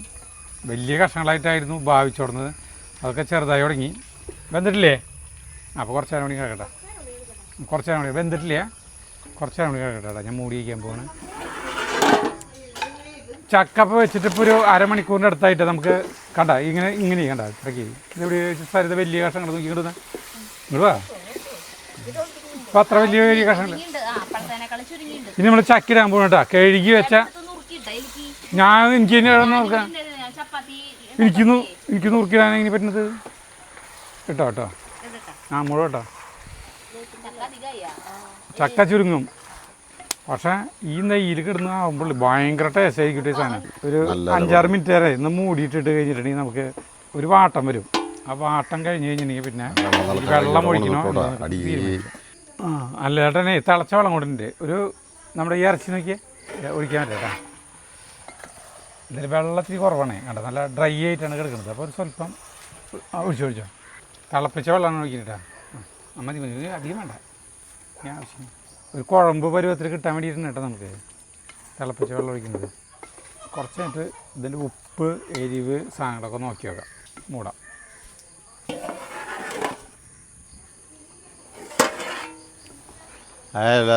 വലിയ കഷ്ണങ്ങളായിട്ടായിരുന്നു ഭാവിച്ചോടുന്നത്, അതൊക്കെ ചെറുതായി തുടങ്ങി. വെന്തിട്ടില്ലേ? അപ്പോൾ കുറച്ച് നേരം കൂടി കിടക്കട്ടെ. കുറച്ച് നേരം കൂടി വെന്തിട്ടില്ല, കുറച്ച് നേരം കൂടി കിടക്കട്ടെ. ഞാൻ മൂടി വയ്ക്കാൻ പോവാണ്. ചക്കപ്പ് വെച്ചിട്ട് ഇപ്പോൾ ഒരു അരമണിക്കൂറിൻ്റെ അടുത്തായിട്ട് നമുക്ക് കണ്ട ഇങ്ങനെ കണ്ട ഇത്രയ്ക്ക് ഇതിവിടെ സരിത വലിയ കഷ്ണങ്ങൾ നോക്കി കിട്ടുന്ന ഇങ്ങോട്ട് വാ. ഇപ്പം അത്ര വലിയ കഷ്ണങ്ങൾ. ഇനി നമ്മൾ ചക്കിടാൻ പോകണം കേട്ടോ. കഴുകി വെച്ച ഞാൻ എനിക്ക് നോക്കാം. എനിക്ക് നുറുക്കിടാൻ എങ്ങനെ പറ്റുന്നത് കേട്ടോ. ആ മുഴുവൻ കേട്ടോ. ചക്ക ചുരുങ്ങും, പക്ഷേ ഈ നെയ്യിൽ കിടന്ന് ആകുമ്പോൾ ഭയങ്കര ടേസ്റ്റ് ആയിരിക്കും ഈ സാധനം. ഒരു 5-6 മിനിറ്റ് വരെ ഇന്ന് മൂടിയിട്ടിട്ട് കഴിഞ്ഞിട്ടുണ്ടെങ്കിൽ നമുക്ക് ഒരു വാട്ടം വരും. ആ വാട്ടം കഴിഞ്ഞ് കഴിഞ്ഞിട്ടുണ്ടെങ്കിൽ പിന്നെ വെള്ളം ഒഴിക്കണോ അല്ല ചേട്ടനെ തിളച്ച വെള്ളം കൊണ്ടിട്ടുണ്ട്. ഒരു നമ്മുടെ ഈ ഇറച്ചി നോക്കിയേ ഒഴിക്കാൻ പറ്റാ. ഇതിൽ വെള്ളത്തിന് കുറവാണേ കണ്ട, നല്ല ഡ്രൈ ആയിട്ടാണ് കിടക്കുന്നത്. അപ്പോൾ ഒരു സ്വല്പം ഒഴിച്ചോ. തിളപ്പിച്ച വെള്ളമാണ് ഒഴിക്കുന്നിട്ടാ. മതി അധികം വേണ്ട, ഞാൻ ആവശ്യം ഒരു കുഴമ്പ് പരുവത്തിൽ കിട്ടാൻ വേണ്ടിയിട്ടാണ് കേട്ടോ നമുക്ക് തിളപ്പിച്ച വെള്ളം ഒഴിക്കുന്നത്. കുറച്ച് കഴിഞ്ഞിട്ട് ഇതിൻ്റെ ഉപ്പ് എരിവ് സാധനങ്ങളൊക്കെ നോക്കി നോക്കാം. മൂടാം.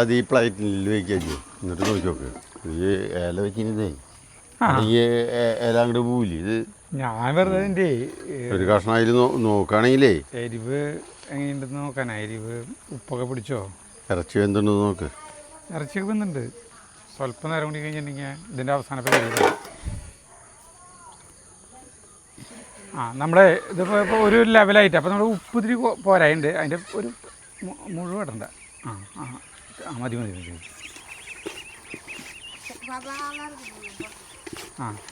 അത് ഈ പ്ലേറ്റിൽ വയ്ക്കാൻ എന്നിട്ട് നോക്കി നോക്ക്. ഈ ഇല വയ്ക്കുന്നതേ ഈ ഇല അങ്ങോട്ട് പോവില്ലേ? ഇത് ഞാൻ വെറുതെ എൻ്റെ ഒരു കഷ്ണം അതിൽ നോക്കുകയാണെങ്കിലേ എരിവ് എങ്ങനെയുണ്ടെന്ന് നോക്കാനാ. എരിവ് ഉപ്പൊക്കെ പിടിച്ചോ? ഇറച്ചി എന്തുണ്ടെന്ന് നോക്ക്. ഇറച്ചിയൊക്കെ വന്നിട്ടുണ്ട്. സ്വല്പം നേരം കൂടി കഴിഞ്ഞിട്ടുണ്ടെങ്കിൽ ഇതിൻ്റെ അവസാന പരിപാടി. നമ്മുടെ ഇതിപ്പോൾ ഇപ്പോൾ ഒരു ലെവലായിട്ട് അപ്പോൾ നമ്മുടെ ഉപ്പ് ഇത്തിരി പോരായുണ്ട്. അതിൻ്റെ ഒരു മുഴുവൻ ഇടണ്ട. മതി.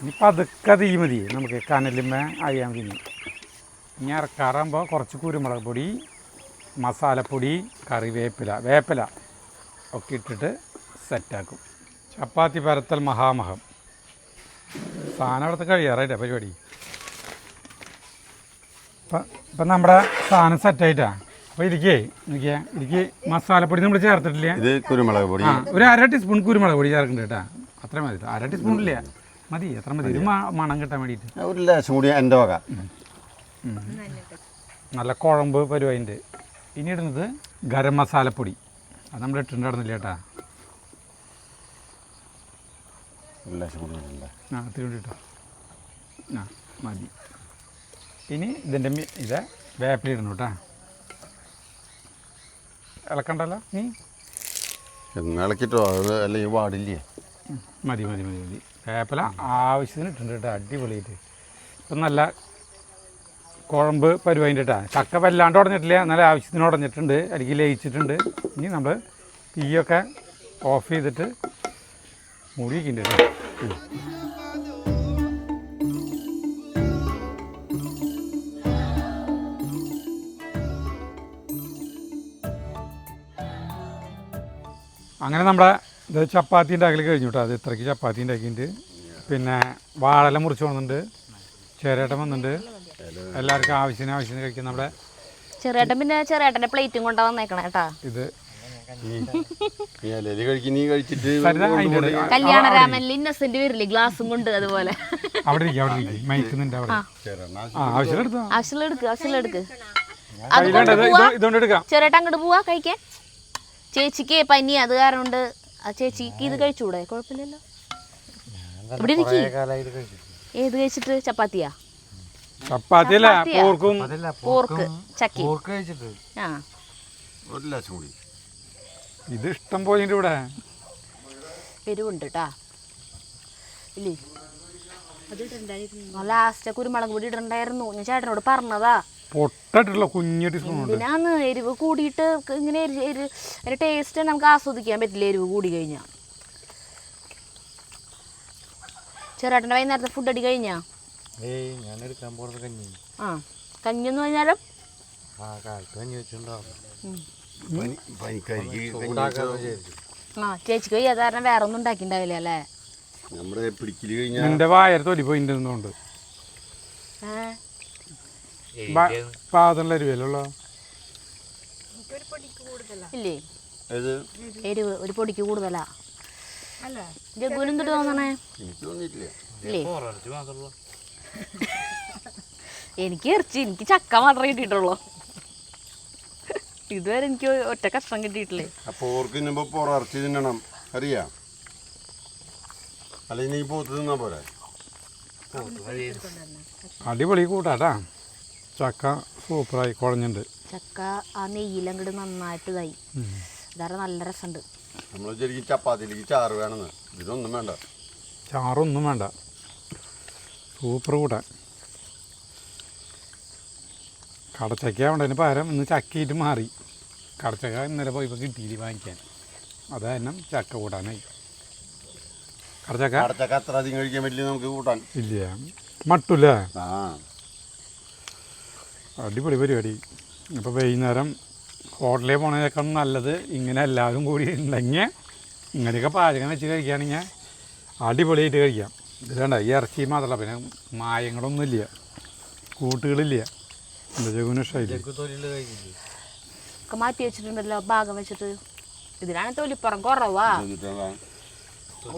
ഇനി പതുക്കെ തീ മതി നമുക്ക്. കനലിന്മേ അയ്യാൻ മതി. ഇനി ഇറക്കാറാകുമ്പോൾ കുറച്ച് കുരുമുളക് പൊടി, മസാലപ്പൊടി, വേപ്പില ഒക്കെ ഇട്ടിട്ട് സെറ്റാക്കും. ചപ്പാത്തി പരത്തൽ മഹാമഹം. സാധനം അവിടുത്തെ കഴിയാറായിട്ടാ പരിപാടി. ഇപ്പം നമ്മുടെ സാധനം സെറ്റായിട്ടാണ്. അപ്പോൾ ഇതിക്ക് മസാലപ്പൊടി നമ്മൾ ചേർത്തിട്ടില്ല. ഇത് കുരുമുളക് പൊടി ഒരു 1/2 ടീസ്പൂൺ കുരുമുളക് പൊടി ചേർക്കുന്നുണ്ട് കേട്ടോ. അത്ര മതി. 1/2 ടീസ്പൂണില്ല, മതി. എത്ര മതി? ഒരു മണം കിട്ടാൻ വേണ്ടിയിട്ട് ഒരു ലേശം കൂടി എൻ്റെ വക. നല്ല കുഴമ്പ് പരിവായിൻ്റെ. ഇനി ഇടുന്നത് ഗരം മസാലപ്പൊടി. അത് നമ്മൾ ഇട്ടിട്ടുണ്ടായിരുന്നില്ല കേട്ടാ. ഇത്തിരി കേട്ടോ. മതി. ഇനി ഇതിൻ്റെ ഇത് വേപ്പിലിടണം കേട്ടോ. ഇളക്കണ്ടല്ലോ നീ ഇളക്കിട്ടോ, അത് അല്ലെങ്കിൽ പാടില്ലേ. മതി. വേപ്പില ആവശ്യത്തിന് ഇട്ടുണ്ട് കേട്ടോ. അടിപൊളിയായിട്ട് ഇപ്പം നല്ല കുഴമ്പ് പരിവായിൻ്റെ കേട്ടോ. ചക്ക വല്ലാണ്ട് ഉടഞ്ഞിട്ടില്ല, നല്ല ആവശ്യത്തിന് ഉടഞ്ഞിട്ടുണ്ട്, അല്ലെങ്കിൽ ലയിച്ചിട്ടുണ്ട്. ഇനി നമ്മൾ തീയൊക്കെ ഓഫ് ചെയ്തിട്ട് മൂടി വയ്ക്കുന്നുണ്ട് കേട്ടോ. അങ്ങനെ നമ്മുടെ ഇത് ചപ്പാത്തി ഉണ്ടാക്കൽ കഴിഞ്ഞു കേട്ടോ. അത് ഇത്രയ്ക്ക് ചപ്പാത്തി ഉണ്ടാക്കിയിട്ട് പിന്നെ വാഴല മുറിച്ച് വന്നിട്ടുണ്ട്, ചേരേട്ടൻ വന്നിട്ടുണ്ട്. എല്ലാവർക്കും ആവശ്യത്തിന് കഴിക്കും. നമ്മുടെ ചെറിയേട്ടൻ പിന്നെ ചെറിയേട്ടൻ്റെ പ്ലേറ്റും കൊണ്ടാ വന്നേക്കണേ കേട്ടാ. ഇത് ഇലയിൽ കഴിക്കും, നീ കഴിച്ചിട്ട് സരിത അതിൻ്റെ ഇടയിൽ കല്യാണരാമനിൽ ഇന്നസെന്റ് വരില്ലേ ഗ്ലാസും കൊണ്ട് അതുപോലെ. അവിടെ ഇരിക്കും മയക്കുന്നുണ്ട് അവിടെ. ആവശ്യമെടുത്തോ ആവശ്യമുള്ള എടുക്ക്. ഇതുകൊണ്ട് എടുക്കാം. ചെറുട്ട് അങ്ങോട്ട് പോവാ കഴിക്കാൻ. ചേച്ചിക്ക് പനി, അത് കാരണം കൊണ്ട് ആ ചേച്ചിക്ക് ഇത് കഴിച്ചൂടെ? കുഴപ്പമില്ലല്ലോ. ഇവിടെ ഇരിക്കി. ഏത് കഴിച്ചിട്ട്? ചപ്പാത്തിയാ? ചപ്പാത്തിയല്ല, പോർക്കും. പോർക്ക് ചക്കി. ആ ഒരു ലാശം കൂടി. ഇത് ഇഷ്ടം പോലെ ഇവിടെ എരിവുണ്ട് കേട്ടാ. ഇല്ലേ ലാസ്റ്റ് കുരുമുളക് പൊടി ഇടണ്ടായിരുന്നു. ഞാൻ ചേട്ടനോട് പറഞ്ഞതാ. പൊട്ടിട്ടുള്ള കുഞ്ഞു ടീസ്പൂൺ ഉണ്ട്. ഇതിനാന്ന് എരിവ് കൂടിയിട്ട് ഇങ്ങനെ ഒരു ടേസ്റ്റ് നമുക്ക് ആസ്വദിക്കാൻ പറ്റില്ല എരിവ് കൂടി കഴിഞ്ഞാൽ. ചെറുട്ടൻ്റെ വൈകുന്നേരത്തെ ഫുഡ് അടി കഴിഞ്ഞാ? ആ കഞ്ഞിന്ന് പറഞ്ഞാലും ആ ചേച്ചിക്ക് വയ്യാതെ കാരണം വേറെ ഒന്നും ഉണ്ടാക്കിണ്ടാവില്ല അല്ലേ? നമ്മുടെ പിടിക്കല് കഴിഞ്ഞാൽ എന്റെ വായര തൊലി പോയിട്ടുണ്ട്. പാതള്ള അരുവല്ലോ ഇല്ലേ? എരിവ് ഒരു പൊടിക്ക് കൂടുതലാ. ജഗുനും തൊട്ട് തോന്നണേ എനിക്ക് തോന്നിയിട്ടില്ല. ഇല്ലേ? എനിക്ക് ഇറച്ചി, എനിക്ക് ചക്ക മാത്രമേ കിട്ടിയിട്ടുള്ളൂ. ഇതുവരെ എനിക്ക് ഒറ്റ കഷ്ണം കിട്ടിയിട്ടില്ലേ. അപ്പോൾ ഓർക്ക് തിന്നുമ്പോൾ പുററച്ചി തിന്നണം, അറിയാം. അല്ലെങ്കിൽ നീ പോത്ത് തിന്നാ പോരാ. അടിപൊളി കൂട്ടാട്ടാ. ചക്ക സൂപ്പറായി കുഴഞ്ഞിട്ടുണ്ട്. ചക്ക ആ നെയ്യിലങ്ങോട്ട് നന്നായിട്ട് ഇതായി. ഇതാറ് നല്ല രസമുണ്ട്. നമ്മൾ ശരിക്കും ചപ്പാത്തിയിലേക്ക് ചാറ് വേണമെന്ന്. ഇതൊന്നും വേണ്ട, ചാറൊന്നും വേണ്ട. സൂപ്പർ കൂട്ടാൻ. കടച്ചക്ക ഉണ്ടതിന് പകരം ഇന്ന് ചക്കയിട്ട് മാറി. കടച്ചക്ക ഇന്നലെ പോയപ്പോൾ കിട്ടിയില്ല വാങ്ങിക്കാൻ. അത് കാരണം ചക്ക കൂട്ടാനായി. കടച്ചക്ക അത്ര അധികം കഴിക്കാൻ പറ്റില്ല നമുക്ക് കൂട്ടാൻ. ഇല്ല മട്ടൂല്ലേ? ആ അടിപൊളി പരിപാടി. ഇപ്പോൾ വൈകുന്നേരം ഹോട്ടലിൽ പോണതിനേക്കാൾ നല്ലത് ഇങ്ങനെ എല്ലാവരും കൂടി ഉണ്ടെങ്കിൽ ഇങ്ങനെയൊക്കെ പാചകം വെച്ച് കഴിക്കുകയാണെങ്കിൽ അടിപൊളിയായിട്ട് കഴിക്കാം. ഇത് വേണ്ട, ഈ ഇറച്ചി മാത്രമല്ല, പിന്നെ മായങ്ങളൊന്നുമില്ല, കൂട്ടുകളില്ല. എന്താ ജഗുന് ഇഷ്ടമായില്ലേ? ഒക്കെ മാറ്റി വെച്ചിട്ടുണ്ടല്ലോ ഭാഗം വെച്ചിട്ട്. ഇതിനാണ് തൊലിപ്പുറം കുറവാ,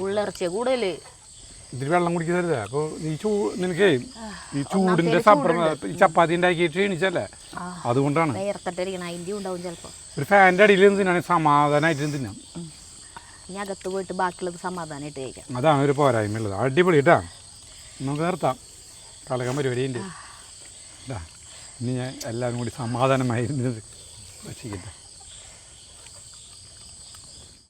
ഉള്ളിറച്ചിയ കൂടുതൽ. ഇതിൽ വെള്ളം കുടിക്കരുത്. അപ്പോൾ ഈ നിനക്ക് ഈ ചൂടിൻ്റെ ഈ ചപ്പാത്തി ഉണ്ടാക്കി ക്ഷീണിച്ചല്ലേ, അതുകൊണ്ടാണ്. ഒരു ഫാൻ്റെ അടിയിൽ നിന്ന് തിന്നാണെങ്കിൽ സമാധാനമായിട്ട് തിന്നാം. ഇനി അകത്ത് പോയിട്ട് ബാക്കിയുള്ളത് സമാധാനമായിട്ട് കഴിക്കാം. അതാണ് ഒരു പോരായ്മ ഉള്ളത്. അടിപൊളി കേട്ടാ. നമുക്ക് നിർത്താം, കളകാൻ പരിപാടിയുണ്ട്. ഇനി ഞാൻ എല്ലാവരും കൂടി സമാധാനമായിരുന്നു ഭക്ഷിക്കട്ടെ.